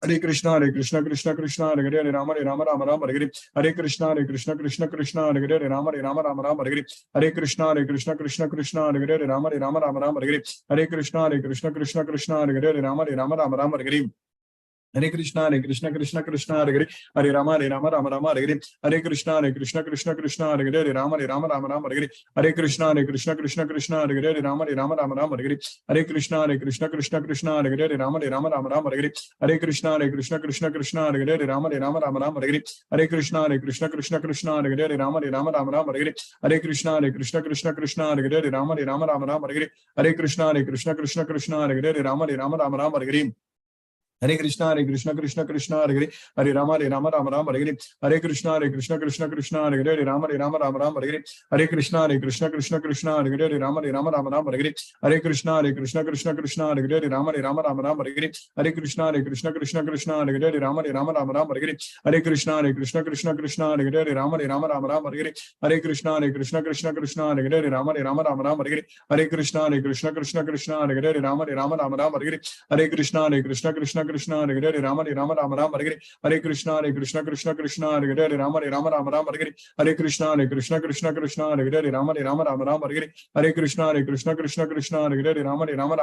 Hare Krishna Krishna Krishna Krishna Hare Hare Rama Rama Rama Rama Hare Hare Krishna Krishna Krishna Krishna Hare Hare Rama Rama Rama Rama Hare Hare Krishna Krishna Krishna Hare Hare Hare Rama Rama Rama Hare Hare Krishna Krishna Krishna Krishna Hare Hare Rama Rama Rama Rama Hare Hare Krishna Krishna Krishna Krishna Hare Hare Rama Rama Rama Rama Hare Hare Krishna Krishna Krishna Krishna Hare Hare Rama Rama Rama Rama Hare Hare Krishna Krishna Krishna Krishna Hare Hare Rama Rama Rama Rama Hare Hare Krishna Krishna Krishna Krishna Hare Hare Rama Rama Rama Rama Hare Hare Krishna Krishna Krishna Krishna Hare Hare Rama Rama Rama Rama Hare Hare Krishna Krishna Krishna Krishna Hare Hare Rama Rama Rama Rama Hare Hare Krishna Krishna Krishna Hare Hare Hare Rama Rama Rama Hare Hare Krishna Krishna Krishna Hare Hare Rama Rama Rama Hare Hare Krishna Krishna Krishna Krishna Hare Hare Rama Rama Rama Hare Hare Krishna Krishna Krishna Krishna Hare Hare Rama Rama Rama Hare Hare Krishna Krishna Krishna Krishna Hare Hare Rama Rama Rama Hare Hare Krishna Krishna Krishna Krishna Hare Hare Rama Rama Rama Hare Hare Krishna Krishna Krishna Krishna Hare Hare Rama Rama Hare Hare Krishna Krishna Krishna Krishna Hare Hare Rama Rama Hare Hare Krishna Krishna Krishna Krishna Hare Hare Rama Rama Hare Hare Krishna Krishna Krishna Krishna Hare Hare Rama Rama Hare Hare Krishna Krishna Krishna Krishna Hare Hare Rama Rama Hare Hare Krishna Krishna Krishna Krishna Hare Hare Rama Rama Hare Hare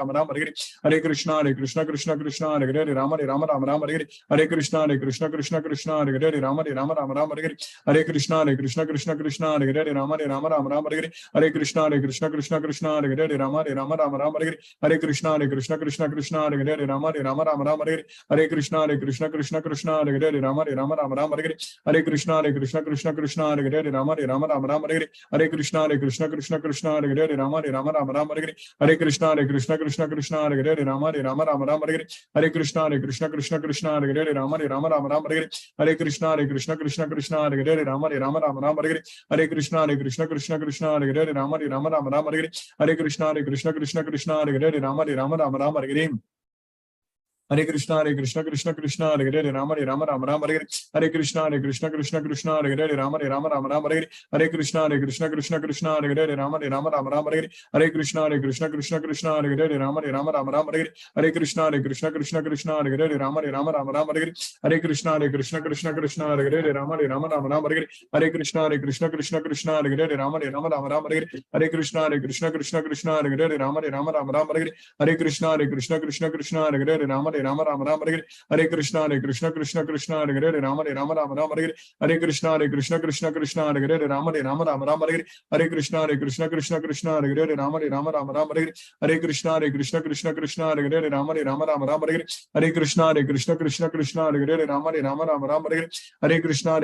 Krishna Krishna Krishna Krishna Hare Hare Rama Rama Hare Hare Krishna Krishna Krishna Krishna Hare Hare Rama Rama Hare Hare Krishna Krishna Krishna Krishna Hare Hare Rama Rama Hare Hare Krishna Krishna Krishna Krishna Hare Hare Rama Rama Hare Hare Krishna Krishna Krishna Krishna Hare Hare Rama Rama Hare Hare Krishna Krishna Krishna Krishna Hare Hare Rama Rama Hare Hare Krishna Krishna Krishna Krishna Hare Hare Rama Rama Hare Hare Krishna Krishna Krishna Krishna Hare Hare Rama Rama Hare Hare Krishna Krishna Krishna Krishna Hare Hare Rama Rama Hare Hare Krishna Krishna Krishna Krishna Hare Hare Rama Rama Hare Hare Krishna Krishna Krishna Krishna Hare Hare Rama Rama Hare Hare Krishna Krishna Krishna Krishna Hare Hare Rama Rama Hare Hare Krishna Krishna Krishna Krishna Hare Hare Rama Rama Hare Hare Krishna, Krishna Krishna, Hare Hare, Rama Rama Rama Rama Hare Hare, Hare Krishna, Krishna Krishna, Hare Hare, Rama Rama Rama Rama Hare Hare, Hare Krishna, Krishna, Hare Hare, Rama Rama Rama Rama Hare Hare, Hare Krishna, Krishna, Hare Hare, Rama Rama Rama Rama Hare Hare, Hare Krishna, Krishna, Hare Hare, Rama Rama Rama Rama Hare Hare, Hare Krishna, Krishna, Hare Hare, Rama Rama Rama Rama Hare Hare, Hare Krishna, Krishna, Hare Hare, Rama Rama Rama Rama Hare Hare, Hare Krishna, Krishna, Hare Hare, Rama Rama Rama Rama Hare Hare, Hare Krishna, Krishna, Hare Hare, Rama Rama Rama Hare Hare, Hare Krishna, Krishna, Hare Hare, Rama Rama Rama Hare Hare, Hare Krishna, Krishna, Hare Hare, Rama Rama Rama Hare Hare, Hare Krishna, Krishna, Hare Hare, Rama Rama Rama Hare Hare, Hare Krishna, Krishna, Hare Hare, Rama Rama Rama Hare Hare, Hare Krishna, Krishna, Hare Hare, Rama Rama Hare Hare, Hare Krishna, Krishna, Hare Hare, Rama Rama Hare Hare, Hare Krishna,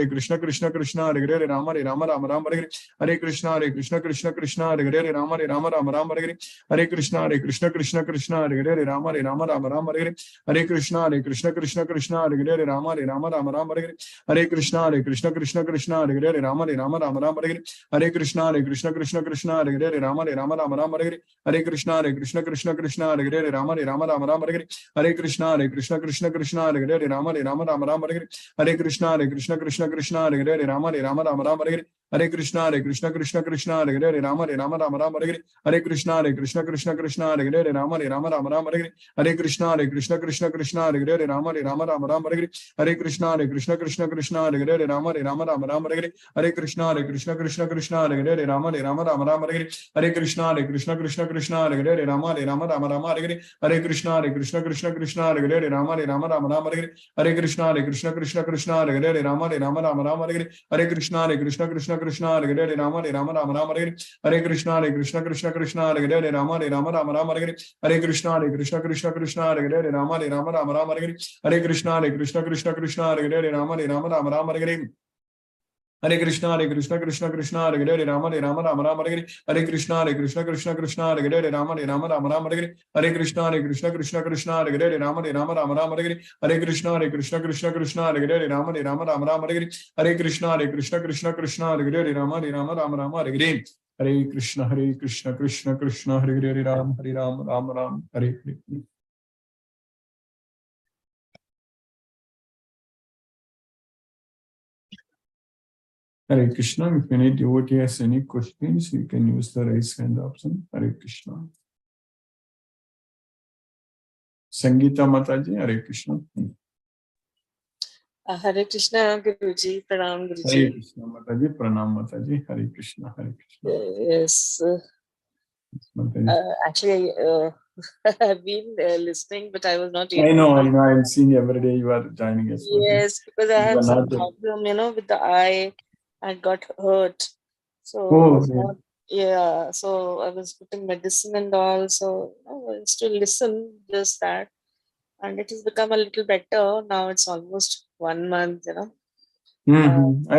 Krishna, Hare Hare, Rama Rama Hare Hare, Hare Krishna, Krishna, Hare Hare, Rama Rama Hare Hare, Hare Krishna, Krishna, Hare Hare, Rama Rama Hare Hare, Hare Krishna, Krishna, Hare Hare, Rama Rama Hare Hare, Hare Krishna, Krishna, Hare Hare, Rama Rama Hare Hare, Hare Krishna, Krishna, Hare Hare, Rama Rama Hare Hare, Hare Krishna, Krishna, Hare Hare, Rama Rama Hare Hare, Hare Krishna, Krishna, Hare Hare, Rama Rama Hare Hare, Hare Krishna, Krishna, Hare Hare, Rama Rama Hare Hare, Hare Krishna, Krishna, Hare Hare, Rama Rama Hare Hare, Hare Krishna, Krishna, Hare Hare, Rama Rama Hare Hare, Hare Krishna, Krishna, Hare Hare, Rama Rama Hare Hare, Hare Krishna, Krishna, Hare Hare, Rama Rama Hare Hare, Hare Krishna, Krishna, Hare Hare, Rama Rama Hare Hare, Hare Krishna, Krishna, Hare Hare, Rama Rama Hare Hare, Hare Krishna, Krishna, Hare Hare, Rama Rama Hare Hare, Hare Krishna, Krishna, Hare Hare, Rama Rama Hare Hare, Hare Krishna, Krishna, Hare Hare, Rama Rama Hare Hare, Hare Krishna, Krishna, Hare Hare, Rama Rama Hare Hare, Hare Krishna, Krishna, Hare Hare, Rama Rama Hare Hare, Hare Krishna, Krishna, Hare Hare, Rama Rama Hare Hare, Hare Krishna, Krishna, Hare Hare, Rama Rama Hare Hare, Hare Krishna, Krishna, Hare Hare, Rama Rama Hare Hare, Hare Krishna, Krishna, Hare Hare, Rama Rama Hare Hare, Hare Krishna, Krishna, Hare Hare, Rama Rama Hare Hare, Hare Krishna, Krishna, Hare Hare, Hare Ram, Hare Hare. Hare Krishna. If any devotee has any questions, you can use the raise hand option. Hare Krishna. Sangeeta Mataji, Hare Krishna. Hare Krishna, Guruji, Pranam Guruji. Hare Krishna Mataji, Pranam Mataji, Hare Krishna, Hare Krishna. Yes. Actually, I've been listening, but I was not able. I know. I'm seeing every day you are joining us. Yes, because I had some problem, with the eye. I got hurt. So, so I was putting medicine and all. So, I used to listen just that. And it has become a little better. Now it's almost 1 month, I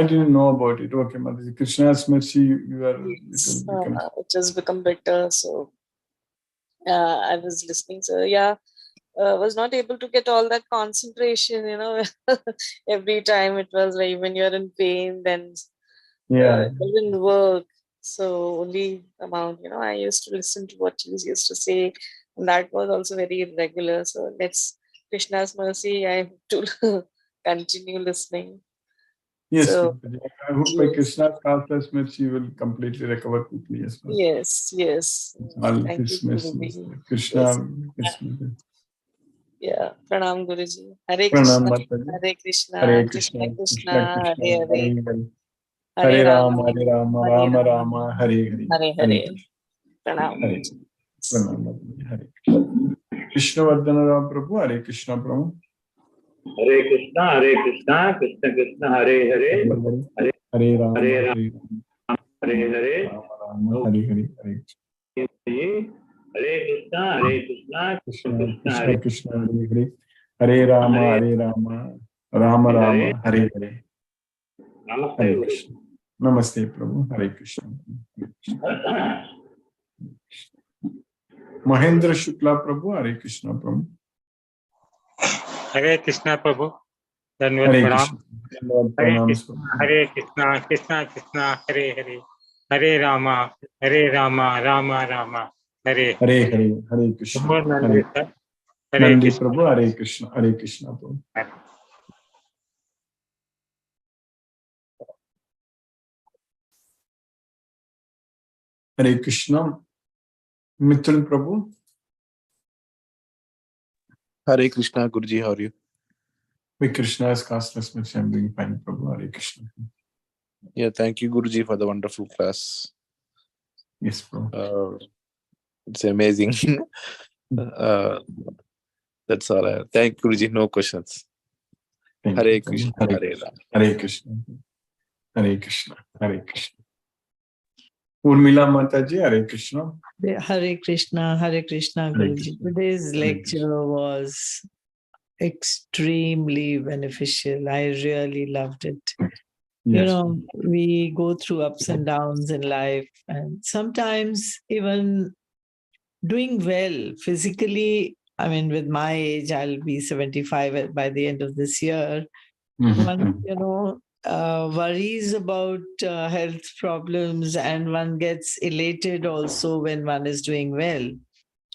didn't know about it. Okay, Mataji. Krishna's mercy, you are. It has become better. So, I was listening. So, was not able to get all that concentration, every time it was like when you're in pain, then it doesn't work. So only amount, I used to listen to what you used to say, and that was also very irregular. So let's Krishna's mercy, I have to continue listening. Yes, so, I hope by Krishna's Katha's mercy you will completely recover quickly as well. Yes. All his mercy. Krishna. Yeah, Pranam Guruji. Hare Krishna. Hare Krishna. Hare Krishna. Krishna. Hare Hare. Hare Rama, Rama Rama, Hare Hare. Hare. Pranam. Hare Krishna. Krishna Vardhana Prabhu, Hare Krishna Prabhu. Hare Krishna, Krishna Krishna, Hare Hare. Hare Rama, Hare Hare Hare. Hare Krishna, Krishna, Hare Hare. Hare Rama, Rama, Hare Hare. Hare Krishna. Namaste, Prabhu. Hare Krishna. Mahendra Shukla Prabhu, Hare Krishna Prabhu. Hare Krishna Prabhu. Hare Krishna, Krishna, Hare Hare. Hare Rama, Rama, Rama, Hare Hare Krishna. Hare. Hare Nandi Krishna. Prabhu, Hare Krishna, Hare Krishna Prabhu. Hare Krishna, Mithun Prabhu. Hare Krishna, Guruji, how are you? With Krishna's castless mercy, I'm doing fine, Prabhu. Hare Krishna. Yeah, thank you, Guruji, for the wonderful class. Yes, Prabhu. It's amazing. That's all. Thank you, Guruji. No questions. Thank Hare you, Prabhu. Krishna, Hare Hare Krishna, Ram. Hare Krishna, Hare Krishna, Hare Krishna. Urmila Mataji, Hare Krishna. Hare Krishna, Hare Guruji. Krishna. Today's Hare lecture was extremely beneficial. I really loved it. You Yes. know, we go through ups and downs in life, and sometimes even doing well physically. I mean, with my age, I'll be 75 by the end of this year. One, worries about health problems, and one gets elated also when one is doing well.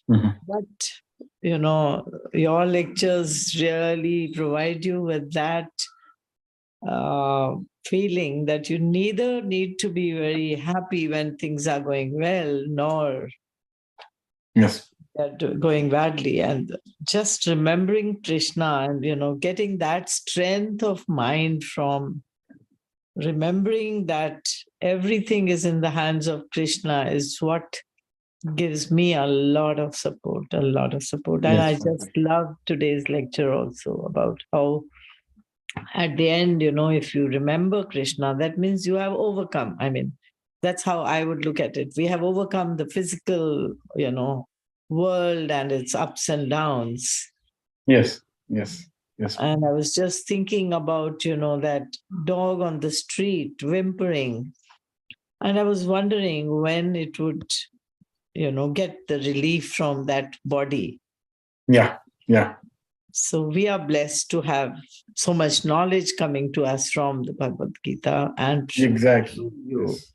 But, your lectures really provide you with that feeling that you neither need to be very happy when things are going well, nor Yes. going badly. And just remembering Krishna and, getting that strength of mind from remembering that everything is in the hands of Krishna is what gives me a lot of support. And I Yes, just love today's lecture also about how at the end, if you remember Krishna, that means you have overcome. I mean, that's how I would look at it. We have overcome the physical, world and its ups and downs. Yes. And I was just thinking about, that dog on the street whimpering. And I was wondering when it would, get the relief from that body. Yeah. So we are blessed to have so much knowledge coming to us from the Bhagavad Gita and Exactly. you. Yes.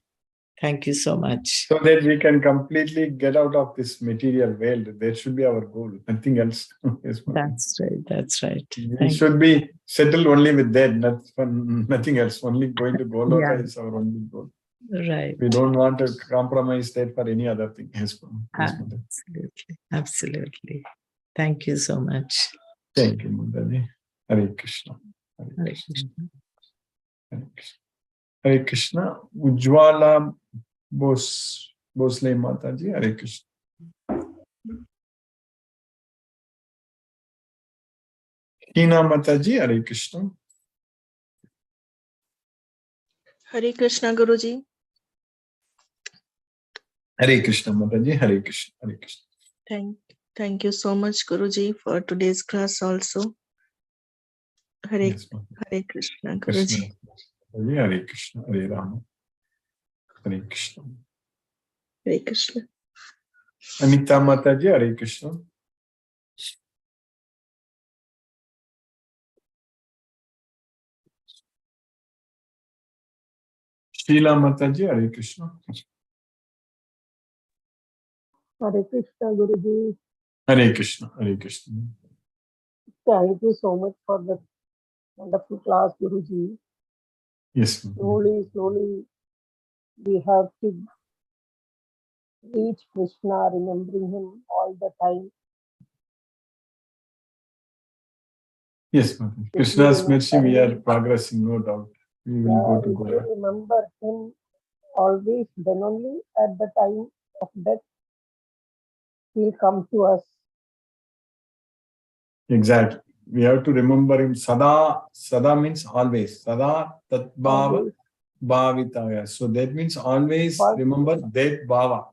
Thank you so much. So that we can completely get out of this material world. That should be our goal. Nothing else. Yes, That's right. We should be settled only with that, nothing else. Only going to Goloka is our only goal. Right. We don't want to compromise that for any other thing. Yes, Mother. Absolutely. Thank you so much. Thank you, Mother. Hare Krishna. Hare Krishna. Hare Krishna. Hare Krishna. Ujjwala Bosle Mataji. Hare Krishna. Hina Mataji. Hare Krishna. Hare Krishna, Guruji. Hare Krishna, Mataji. Hare Krishna. Hare Krishna. Thank you so much, Guruji, for today's class also. Hare Krishna, Guruji. Hare Krishna, Hare Rama. Hare Krishna. Hare Krishna. Anita Mataji, Hare Krishna. Sheila Mataji, Hare Krishna. Hare Krishna, Guruji. Hare Krishna, Hare Krishna. Thank you so much for the wonderful class, Guruji. Yes. Slowly, we have to reach Krishna, remembering him all the time. Yes, Mataji. Krishna's mercy, we are progressing, no doubt. We will go to Goa. Remember him always, then only at the time of death, he'll come to us. Exactly. We have to remember him. Sada. Sada means always. Sada tat bhava bhavitaya. So that means always remember that bhava.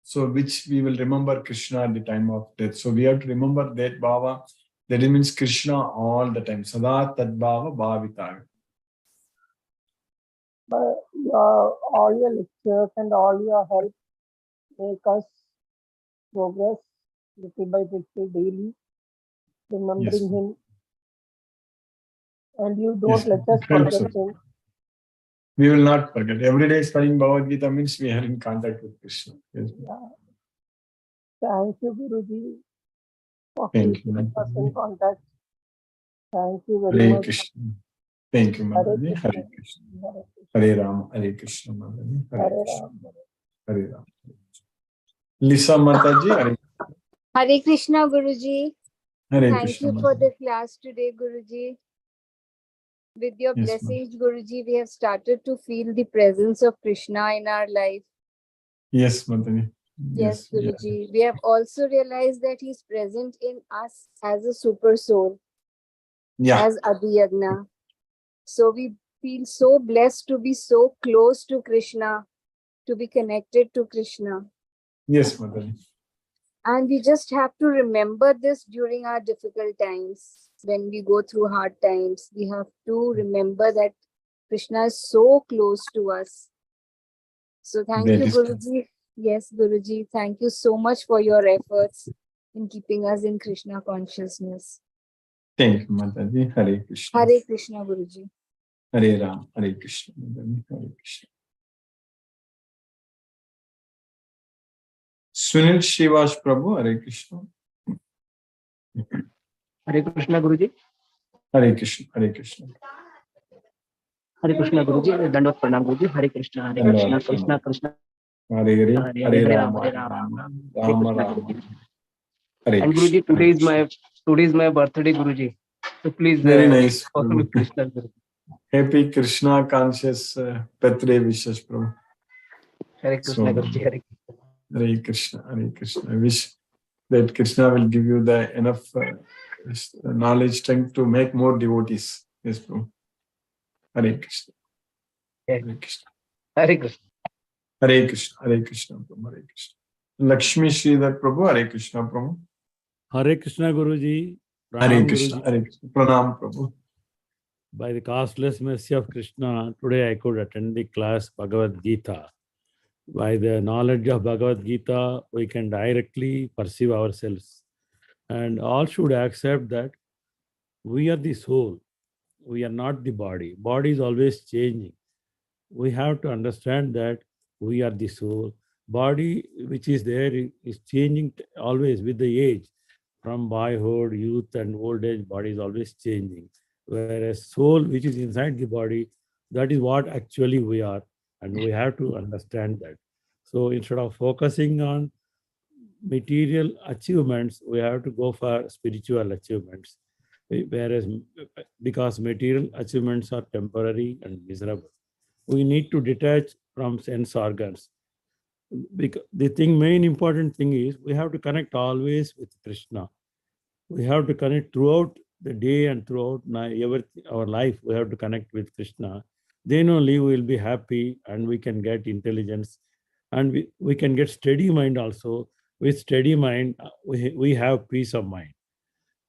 So which we will remember Krishna at the time of death. So we have to remember that bhava. That means Krishna all the time. Sada tat bhava bhavitaya. But all your lectures and all your help make us progress little by little daily, remembering him. And you don't let us forget him. We will not forget. Every day studying Bhagavad Gita means we are in contact with Krishna. Yes. Thank you, Guruji. for Thank keeping you. us in contact. Thank you very Hare much. Krishna. Thank you, Hare Mataji. Krishna. Hare Krishna. Hare Krishna. Hare Ram. Hare Krishna, Mataji. Hare Hare Krishna. Ram. Hare Ram. Lisa Mataji. Hare Hare Krishna, Guruji. Hare Thank Krishna, you for Mataji. the class today, Guruji. With your Yes, ma'am. blessings, Guruji, we have started to feel the presence of Krishna in our life. Yes, Mataji. Yes, yeah. Guruji. We have also realized that He's present in us as a super soul, Yeah. as Adiyagna. So we feel so blessed to be so close to Krishna, to be connected to Krishna. Yes, Mataji. And we just have to remember this during our difficult times. When we go through hard times, we have to remember that Krishna is so close to us. So thank That you, is Guruji. Yes, Guruji. Thank you so much for your efforts in keeping us in Krishna consciousness. Thank you, Mataji. Hare Krishna. Hare Krishna, Guruji. Hare Ram. Hare Krishna, Mataji. Hare Krishna. Sunil Shivas Prabhu. Hare Krishna. Hare Krishna Guruji. Hare Krishna. Hare Krishna. Hare Krishna Guruji. Dandvat Pranam Guruji. Hare Krishna. Hare Krishna. Krishna Krishna. Hare Hare. Hare Hare Hare Rama. Hare Hare Rama. Rama. Hare Rama Krishna Rama. Guruji. Hare And Krishna. Guruji, today is my birthday, Guruji. So please, Very nice. also with Krishna Guruji. Happy Krishna conscious birthday wishes, Prabhu. Hare Krishna Guruji. Hare Hare Krishna. Hare Krishna. I wish that Krishna will give you the enough knowledge, strength to make more devotees. Yes, Prabhu. Hare Krishna. Hare Krishna. Hare Krishna. Hare Krishna. Hare Krishna. Prabhu. Hare Krishna. Lakshmi Sridhar Prabhu. Hare Krishna, Prabhu. Hare Krishna Guruji. Hare Pranam Krishna. Guruji. Hare Krishna. Pranam, Prabhu. By the costless mercy of Krishna, today I could attend the class Bhagavad Gita. By the knowledge of Bhagavad Gita, we can directly perceive ourselves. And all should accept that we are the soul. We are not the body. Body is always changing. We have to understand that we are the soul. Body, which is there, is changing always with the age. From boyhood, youth, and old age, body is always changing. Whereas soul, which is inside the body, that is what actually we are. And we have to understand that. So instead of focusing on material achievements, we have to go for spiritual achievements. Whereas, because material achievements are temporary and miserable, we need to detach from sense organs. Because the main important thing is we have to connect always with Krishna. We have to connect throughout the day and throughout our life. We have to connect with Krishna. Then only we will be happy and we can get intelligence and we can get steady mind also. With steady mind, we have peace of mind.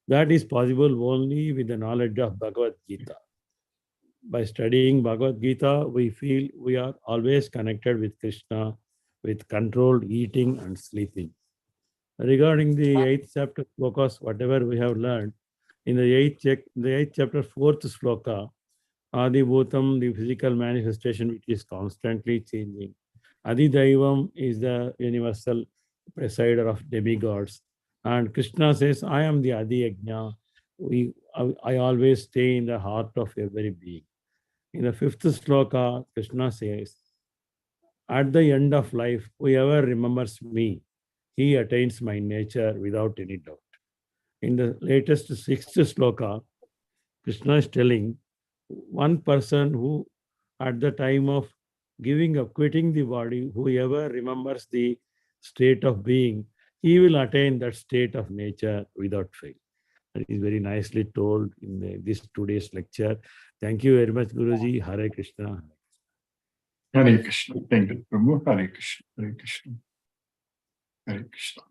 That is possible only with the knowledge of Bhagavad Gita. By studying Bhagavad Gita, we feel we are always connected with Krishna, with controlled eating and sleeping. Regarding the 8th chapter slokas, whatever we have learned, in the 8th chapter, 4th sloka, Adi Bhutam, the physical manifestation which is constantly changing. Adi Daivam is the universal presider of demigods. And Krishna says, I am the Adi Yajna. I always stay in the heart of every being. In the 5th sloka, Krishna says, at the end of life, whoever remembers me, he attains my nature without any doubt. In the latest 6th sloka, Krishna is telling one person who, at the time of giving up, quitting the body, whoever remembers the state of being, he will attain that state of nature without fail. That is very nicely told in this today's lecture. Thank you very much, Guruji. Hare Krishna. Hare Krishna. Thank you, Prabhu. Hare Krishna. Hare Krishna. Hare Krishna.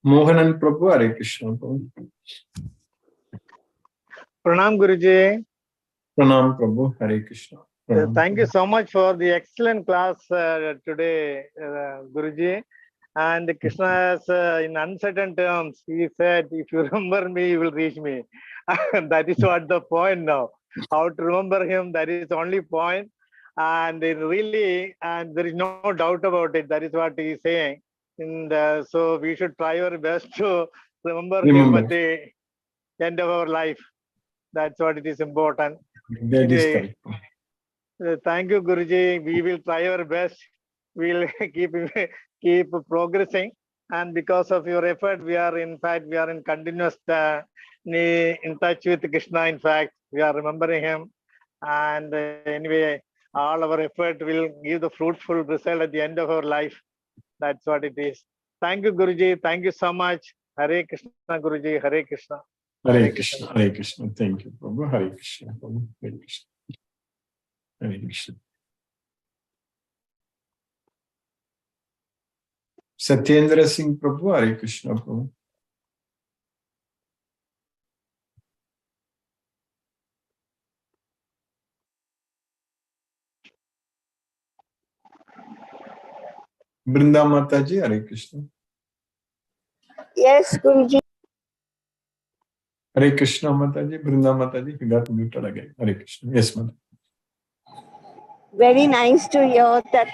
Mohanan Prabhu. Hare Krishna, Prabhu. Pranam Guruji. Pranam Prabhu. Hare Krishna. Pranam, Thank you so much for the excellent class today, Guruji. And Krishna, in uncertain terms, he said, if you remember me, you will reach me. That is what the point now. How to remember him, that is the only point. And it really, and there is no doubt about it. That is what he is saying. And so we should try our best to remember him at the end of our life. That's what it is important. That is Anyway, correct. thank you, Guruji. We will try our best. We'll keep progressing. And because of your effort, we are in continuous in touch with Krishna. In fact, we are remembering him. And anyway, all our effort will give the fruitful result at the end of our life. That's what it is. Thank you, Guruji. Thank you so much. Hare Krishna, Guruji. Hare Krishna. Hare Krishna. Hare Krishna. Thank you, Prabhu. Hare Krishna. Prabhu. Hare Krishna. Hare Krishna. Satyendra Singh Prabhu. Hare Krishna, Prabhu. Brinda Mataji. Hare Krishna. Yes, Guruji. Hare Krishna Mataji. Brinda Mataji. You got muted again. Hare Krishna. Yes, Mataji. Very nice to hear that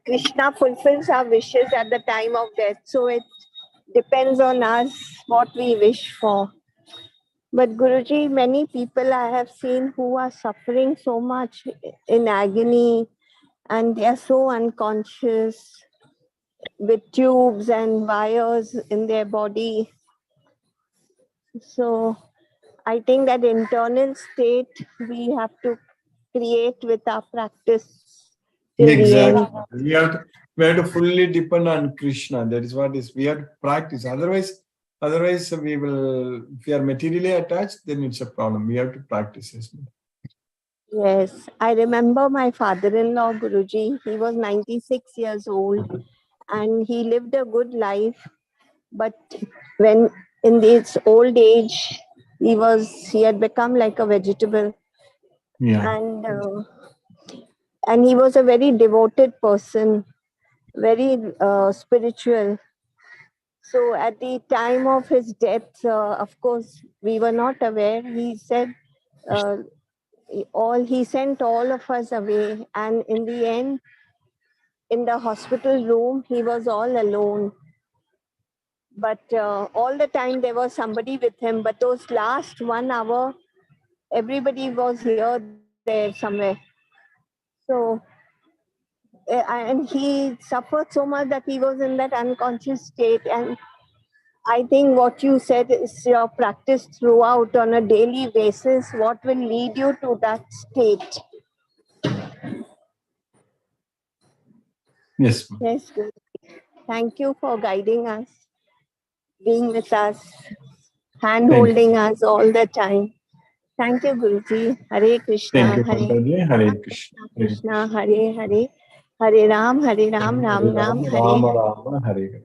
Krishna fulfills our wishes at the time of death. So it depends on us what we wish for. But Guruji, many people I have seen who are suffering so much in agony and they are so unconscious with tubes and wires in their body. So I think that internal state we have to create with our practice till Exactly. the end. We have to fully depend on Krishna. That is what is we have to practice. Otherwise we will, if we are materially attached, then it's a problem. We have to practice. Yes, I remember my father-in-law, Guruji. He was 96 years old and he lived a good life. But when in his old age, he had become like a vegetable. Yeah. And he was a very devoted person, very spiritual. So at the time of his death, of course, we were not aware. He said, he sent all of us away. And in the end, in the hospital room, he was all alone. But all the time there was somebody with him. But those last 1 hour, everybody was here, there, somewhere. So, and he suffered so much that he was in that unconscious state. And I think what you said is your practice throughout on a daily basis, what will lead you to that state. Yes. Yes, good. Thank you for guiding us, being with us, hand-holding us all the time. Thank you, Guruji. Hare Krishna. Thank you, Hare Krishna. Krishna, Hare Hare. Hare Ram, Ram Ram, Hare Rama, Hare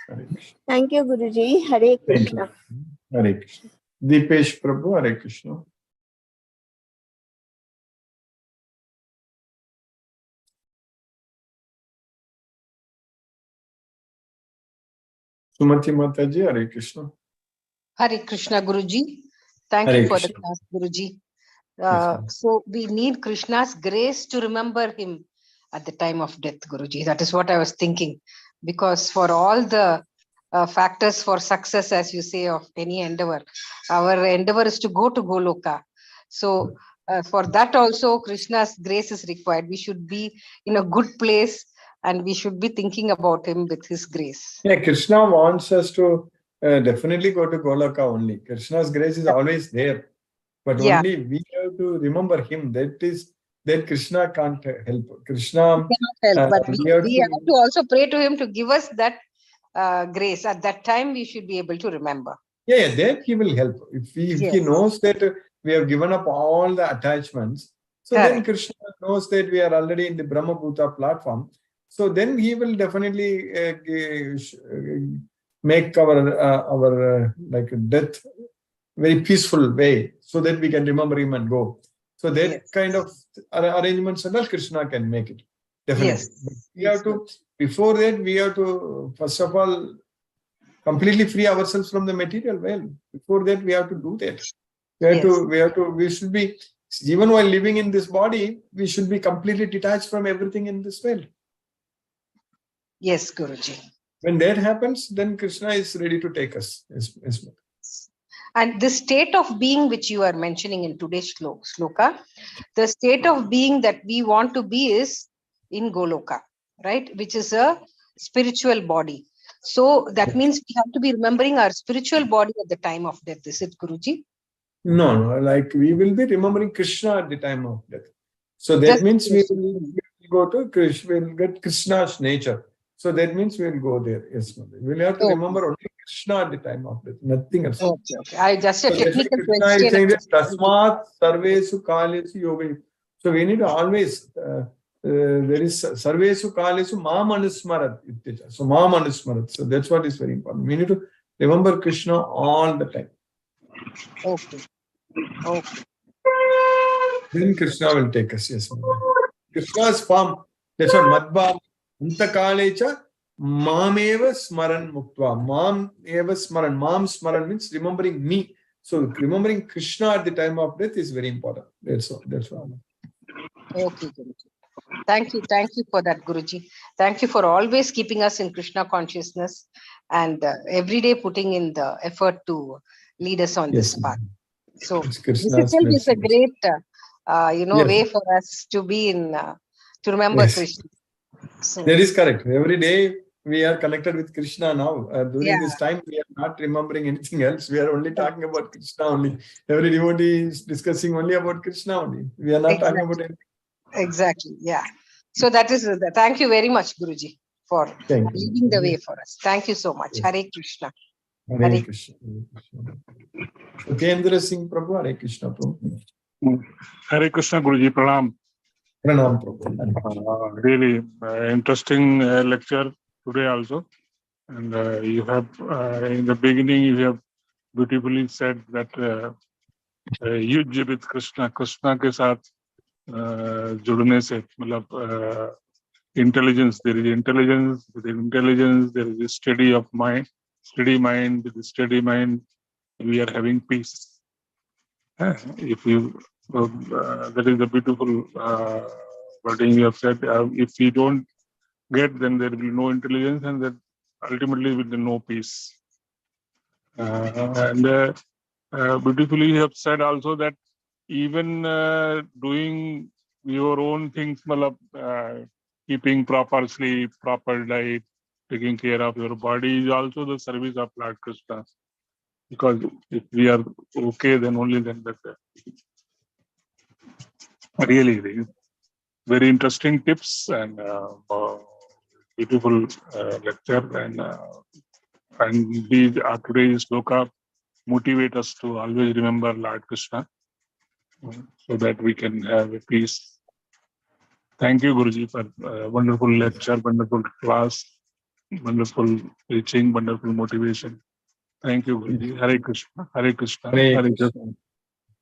Hare. Thank you, Guruji. Hare Krishna. Hare Krishna. Deepesh Prabhu, Hare Krishna. Sumati Mataji, Hare Krishna. Hare Krishna, Guruji. Thank Hare you for Krishna. the class, Guruji. So we need Krishna's grace to remember him at the time of death, Guruji. That is what I was thinking. Because for all the factors for success, as you say, of any endeavor, our endeavor is to go to Goloka. So for that also, Krishna's grace is required. We should be in a good place and we should be thinking about him with his grace. Yeah, Krishna wants us to definitely go to Goloka only. Krishna's grace is always there. But only we have to remember him. That Krishna can't help. Krishna cannot help, but we have to also pray to him to give us that grace. At that time, we should be able to remember. Yeah, that he will help. If he knows that we have given up all the attachments, so then Krishna knows that we are already in the Brahma Bhuta platform. So then he will definitely make our like death very peaceful way, so that we can remember him and go. So that kind of arrangements and all Krishna can make it. Definitely. But we have to, before that, we have to, first of all, completely free ourselves from the material world. Before that, we have to do that. We should be, even while living in this body, we should be completely detached from everything in this world. Yes, Guruji. When that happens, then Krishna is ready to take us. Yes, yes, ma'am. And the state of being which you are mentioning in today's shloka, the state of being that we want to be is in Goloka, right? Which is a spiritual body. So that means we have to be remembering our spiritual body at the time of death. Is it, Guruji? No, like we will be remembering Krishna at the time of death. So that Just means we will go to Krishna, we will get Krishna's nature. So that means we will go there. Yes, ma'am. We will have to remember only Krishna at the time of death, nothing else. Okay. I just a So that's why technical Krishna is question. saying that Tasmat Sarvesu Kalesu Yoga. So we need to always, there is Sarvesu Kalesu Mam Anusmarat. So Mam Anusmarat. So that's what is very important. We need to remember Krishna all the time. Okay. Okay. Then Krishna will take us. Yes, ma'am. Krishna's form. That's what Madhva Antakalecha Mameva Smaran Muktva. Mam Eva Smaran. Mam Smaran means remembering me. So remembering Krishna at the time of death is very important. That's all. That's all. Okay, Guruji. Thank you for that, Guruji. Thank you for always keeping us in Krishna consciousness and every day putting in the effort to lead us on this path. So this itself is a great, way for us to be in, to remember Krishna. So, that is correct. Every day we are connected with Krishna now. During this time, we are not remembering anything else. We are only talking about Krishna only. Every devotee is discussing only about Krishna only. We are not talking about anything. Exactly. Yeah. So that is, thank you very much, Guruji, for leading the way for us. Thank you so much. Hare Krishna. Hare Krishna. Satendra Singh Prabhu, Hare Krishna Prabhu. Hare Krishna, Guruji, Pranam. Pranam Prabhu. Really interesting lecture today also. And you have, in the beginning, you have beautifully said that युज्य with Krishna, Krishna के साथ जुड़ने से मतलब intelligence, there is intelligence, with intelligence there is a steady mind, with a steady mind we are having peace. If you, that is the beautiful wording you have said. If we don't get, then there will be no intelligence, and that ultimately will be no peace. And beautifully you have said also that even doing your own things, keeping proper sleep, proper diet, taking care of your body is also the service of Lord Krishna. Because if we are okay, then only then that. Really, very interesting tips and beautiful lecture, and these today's sloka motivate us to always remember Lord Krishna, so that we can have a peace. Thank you, Guruji, for wonderful lecture, wonderful class, wonderful teaching, wonderful motivation. Thank you, Guruji. Hare Krishna, Hare Krishna, Hare Krishna,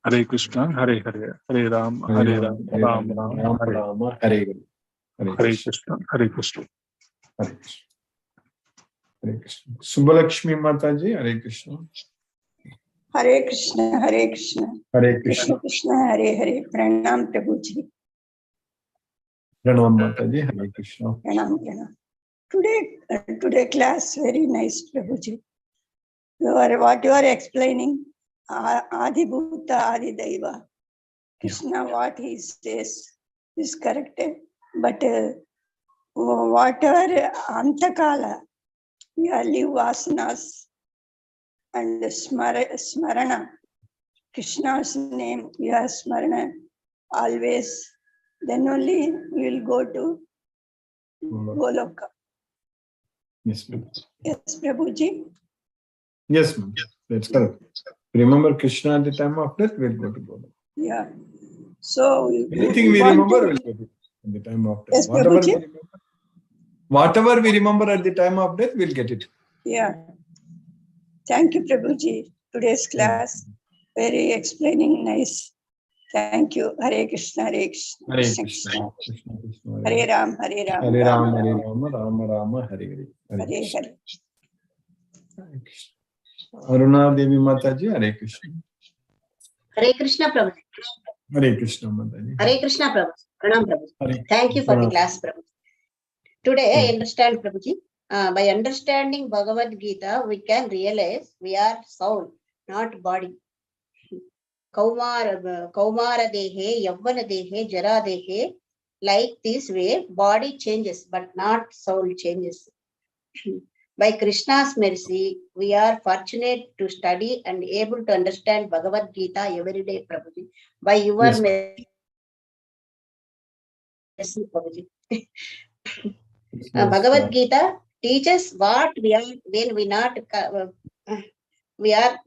Hare Krishna, Hare Hare, Hare Ram, Hare Ram, Ram Ram, Hare Hare Hare Krishna, Hare Krishna. Hare Krishna. Subbalakshmi Mataji, Hare Krishna. Hare Krishna, Hare Krishna. Hare Krishna Krishna, Hare Hare. Pranam Prabhuji. Pranam Mataji, Hare Krishna. Pranam. Today class very nice, Prabhuji. What you are explaining, Adi Bhuta, Adi Daiva. Krishna, what he says is correct. But whatever Antakala, we are live vasanas and smarana, Krishna's name, we are smarana always, then only we will go to Goloka. Yes, ma'am. Yes, Prabhuji. Yes, ma'am. That's correct. Remember Krishna at the time of death, we'll go to Goloka. Yeah. So anything we remember, we'll go to at the time of death. Yes, Prabhuji. Whatever we remember at the time of death, we'll get it. Yeah. Thank you, Prabhuji. Today's class, very explaining nice. Thank you. Hare Krishna, Hare Krishna. Hare Krishna, Krishna Krishna, Hare Ram, Hare Ram. Hare Ram, Hare Ram, Rama Rama, Hare Hare. Hare Hare. Aruna Devi Mataji, Hare Krishna. Hare Krishna, Prabhu. Hare Krishna Mataji. Hare Krishna, Prabhu. Pranam, Prabhu. Thank you for the class, Prabhu. Today, I understand, Prabhuji. By understanding Bhagavad Gita, we can realize we are soul, not body. Kaumara dehe, Yavana dehe, Jara dehe. Like this way, body changes, but not soul changes. By Krishna's mercy, we are fortunate to study and able to understand Bhagavad Gita every day, Prabhuji. By your mercy, Prabhuji. Bhagavad Gita teaches what we are when we not we are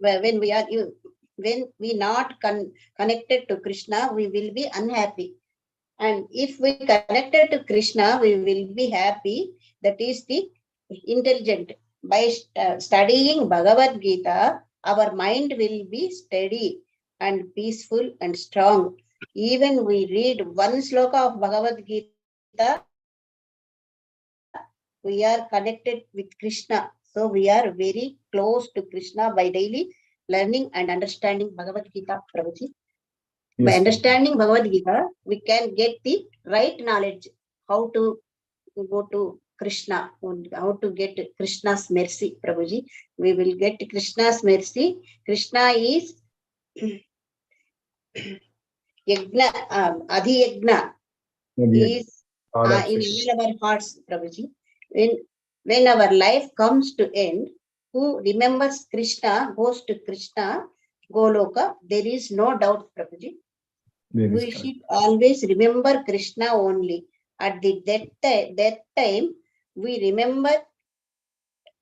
when we not connected to Krishna, we will be unhappy. And if we connected to Krishna, we will be happy. That is the intelligent. By studying Bhagavad Gita, our mind will be steady and peaceful and strong. Even we read one sloka of Bhagavad Gita, we are connected with Krishna. So we are very close to Krishna by daily learning and understanding Bhagavad Gita, Prabhuji. By understanding Bhagavad Gita, we can get the right knowledge how to go to Krishna, how to get Krishna's mercy, Prabhuji. We will get Krishna's mercy. Krishna is Yagna, Adi Yagna is in all our hearts, Prabhuji. When our life comes to end, who remembers Krishna goes to Krishna, Goloka. There is no doubt, Prabhuji. We should always remember Krishna only. At that time, we remember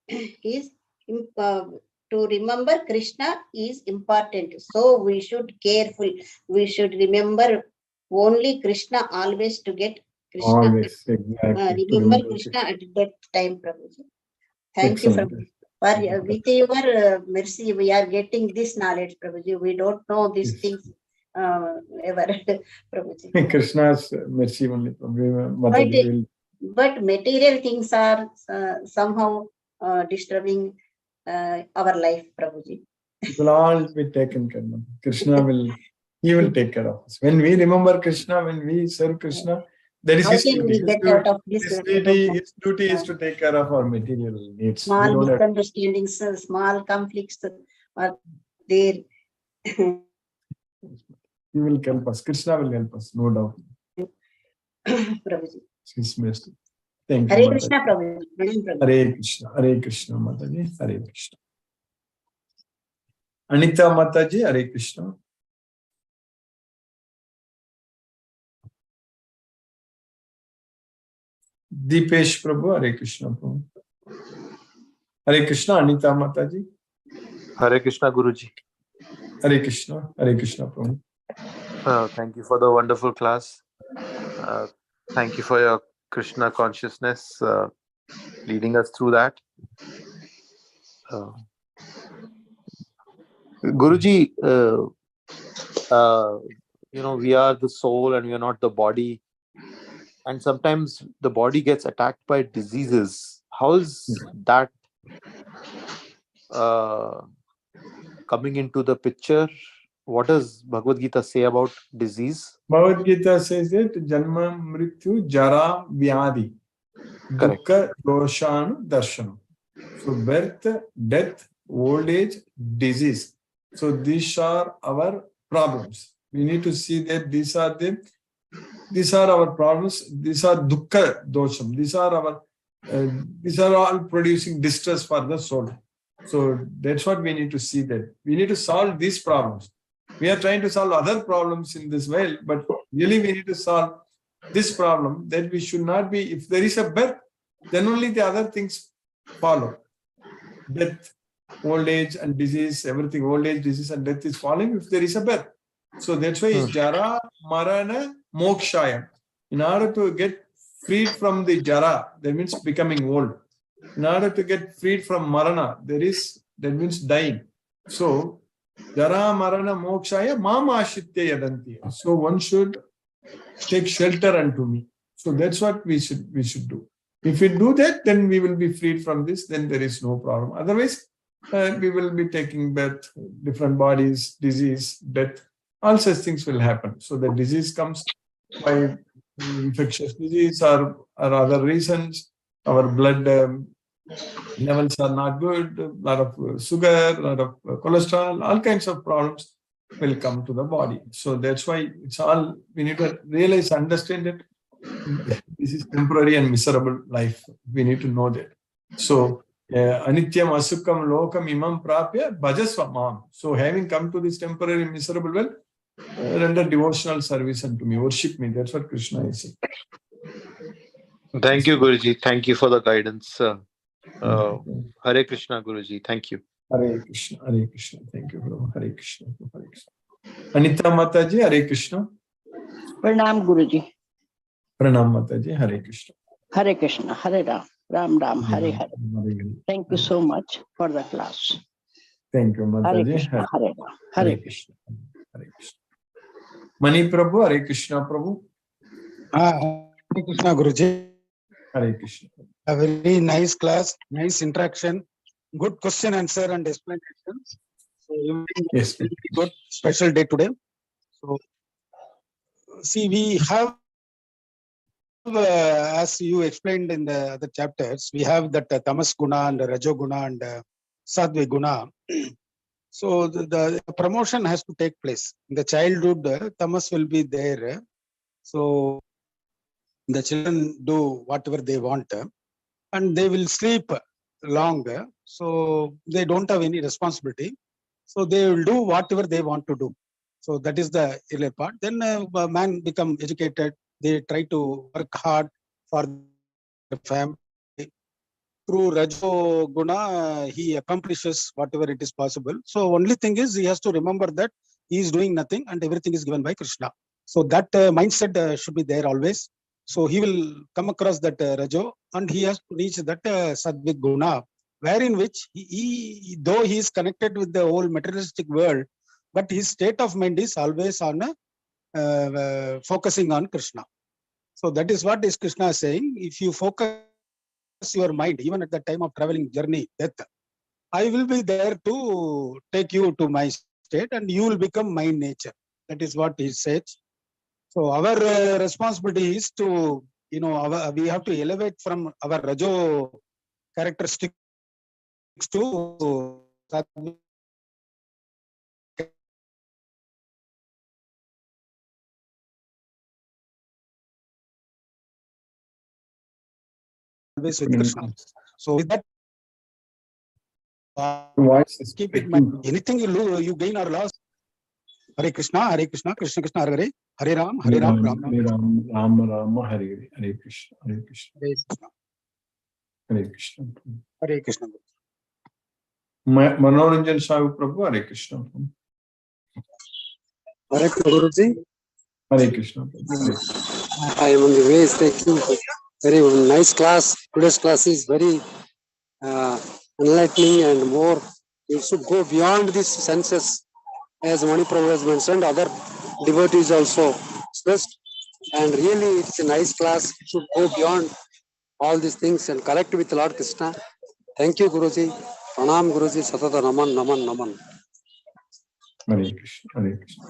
to remember Krishna is important. So we should careful. We should remember only Krishna always to get Krishna. Always, exactly. Remember Krishna at that time, Prabhuji. Thank you, Prabhuji. With your mercy, we are getting this knowledge, Prabhuji. We don't know these things ever, Prabhuji. Krishna's mercy only. But material things are somehow disturbing our life, Prabhuji. It will all be taken care of. Krishna will, he will take care of us. When we remember Krishna, when we serve Krishna, that is his duty. His duty is to take care of our material needs. Small misunderstandings, small conflicts are there. He will help us. Krishna will help us, no doubt. Prabhuji. His mercy. Thank you. Hare Krishna, Prabhuji. Hare Krishna. Hare Krishna, Mataji. Hare Krishna. Anita Mataji, Hare Krishna. Deepesh Prabhu, Hare Krishna, Prabhu. Hare Krishna, Anita Mataji. Hare Krishna, Guruji. Hare Krishna, Prabhu. Thank you for the wonderful class. Thank you for your Krishna consciousness, leading us through that. Guruji, we are the soul and we are not the body. And sometimes the body gets attacked by diseases. How is that coming into the picture? What does Bhagavad Gita say about disease? Bhagavad Gita says that Janma, Mrityu, Jara, Vyadi, Dukkha, Doshanu, Darshanu. So birth, death, old age, disease. So these are our problems. We need to see that these are our problems. These are dukkha dosham. These are all producing distress for the soul. So that's what we need to see, that we need to solve these problems. We are trying to solve other problems in this world, but really we need to solve this problem, that we should not be, if there is a birth, then only the other things follow. Death, old age and disease, everything, old age, disease and death is following if there is a birth. So that's why it's Jara, Marana, Mokshaya. In order to get freed from the Jara, that means becoming old. In order to get freed from Marana, that means dying. So Jara, Marana, Mokshaya, Mama Ashitya Yadanti. So one should take shelter unto me. So that's what we should do. If we do that, then we will be freed from this, then there is no problem. Otherwise, we will be taking birth, different bodies, disease, death, all such things will happen. So the disease comes by infectious disease or other reasons. Our blood levels are not good, a lot of sugar, a lot of cholesterol, all kinds of problems will come to the body. So that's why it's all, we need to realize, understand that this is temporary and miserable life. We need to know that. So, anityam asukam lokam imam prapya bhajasva mam. So, having come to this temporary miserable world, render devotional service unto me, worship me. That's what Krishna is saying. Thank you, Guruji. Thank you for the guidance. Hare Krishna, Guruji. Thank you. Hare Krishna, Hare Krishna. Thank you, Prabhu. Hare Krishna, Hare Krishna. Anita Mataji, Hare Krishna. Pranam Guruji. Pranam Mataji, Hare Krishna. Hare Krishna, Hare Ram, Ram Ram, Hare Hare. Thank you so much for the class. Thank you, Mataji. Hare Krishna, Hare Ram, Hare Krishna. Hare Krishna. Mani Prabhu, Hare Krishna, Prabhu. Hare Krishna, Guruji. Hare Krishna. A very nice class, nice interaction, good question, answer, and explanations. So, yes, very good, special day today. So, see, we have, as you explained in the other chapters, we have that tamas guna and rajo guna and sattva guna. So, the promotion has to take place. In the childhood, tamas will be there. So, the children do whatever they want and they will sleep long. So, they don't have any responsibility. So, they will do whatever they want to do. So, that is the earlier part. Then man become educated. They try to work hard for the family. Through Rajo Guna, he accomplishes whatever it is possible. So, only thing is he has to remember that he is doing nothing and everything is given by Krishna. So, that mindset should be there always. So, he will come across that Rajo and he has to reach that Sattvic Guna, wherein which he, though he is connected with the whole materialistic world, but his state of mind is always on focusing on Krishna. So, that is what is Krishna saying. If you focus your mind, even at the time of traveling journey, death, I will be there to take you to my state and you will become my nature. That is what he says. So our responsibility is to, we have to elevate from our Rajo characteristics to always with Krishna. So with that, keep in mind, anything you gain or loss. Hare Krishna, Krishna Krishna, Hare Hare, Hare Ram, Ram Ram. Hare Ram, Ram Ram, Hare Hare, Hare Krishna, Hare Krishna. Hare Krishna. Hare Krishna. Manoranjan Sahu Prabhu, Hare Krishna. Hare Krishna, Guruji. Hare Krishna. I am on the way. Thank you. Very nice class. Today's class is very enlightening and more. You should go beyond these senses, as Mani Prabhu has mentioned. Other devotees also expressed. And really, it's a nice class. You should go beyond all these things and connect with Lord Krishna. Thank you, Guruji. Pranam, Guruji. Satata Naman, Naman, Naman. Hare Krishna, Hare Krishna.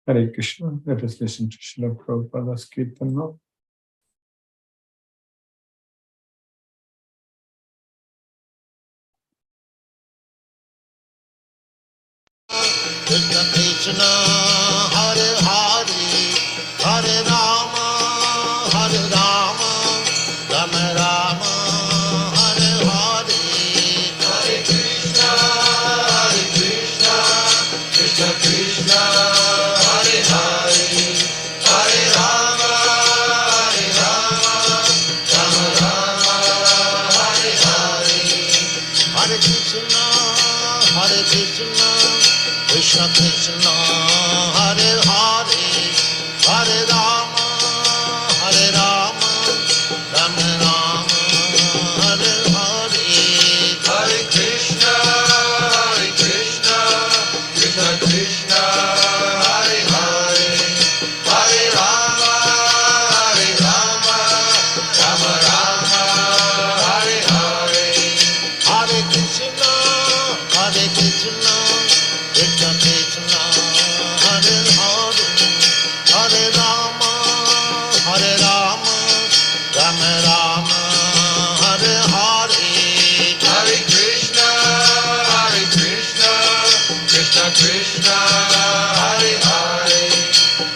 Hare Krishna. Let us listen to Srila Prabhupada's Kirtan now. Krishna Krishna, Hare Hare, Hare Rama, Hare Rama, Rama Rama, Hare Hare, Hare Krishna, Krishna Krishna, Hare Hare, Hare Rama, Rama Rama, Hare Hare, Hare Krishna, Krishna Krishna, Hare Hare, Hare Rama, Rama Rama, Hare Hare, Hare Krishna, Krishna Krishna, Hare Hare, Hare Rama, Rama Rama, Hare Hare, Hare Krishna, Krishna Krishna, Hare Hare Rama, Hare Rama, Rama Rama, Hare Hare, Hare Krishna, Krishna Krishna, Hare Hare,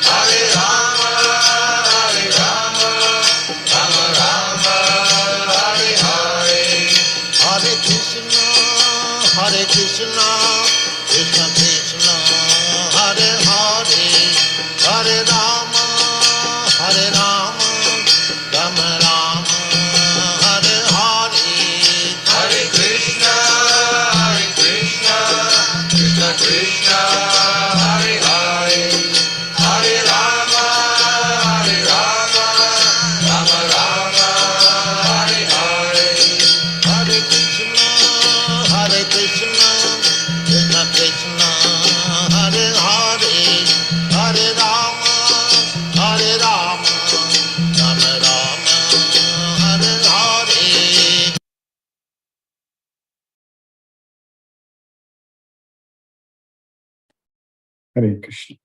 Hare Rama, Rama Rama, Hare Hare, Hare Krishna, Krishna Krishna, Hare Hare, Hare Rama, Rama Rama, Hare Hare, Hare Krishna, Krishna Krishna, Hare Hare, Hare Rama, Rama Rama, Hare Hare, Hare Krishna, Krishna Krishna, Hare Hare, Hare Rama, Rama Rama, Hare Hare. Hare Krishna.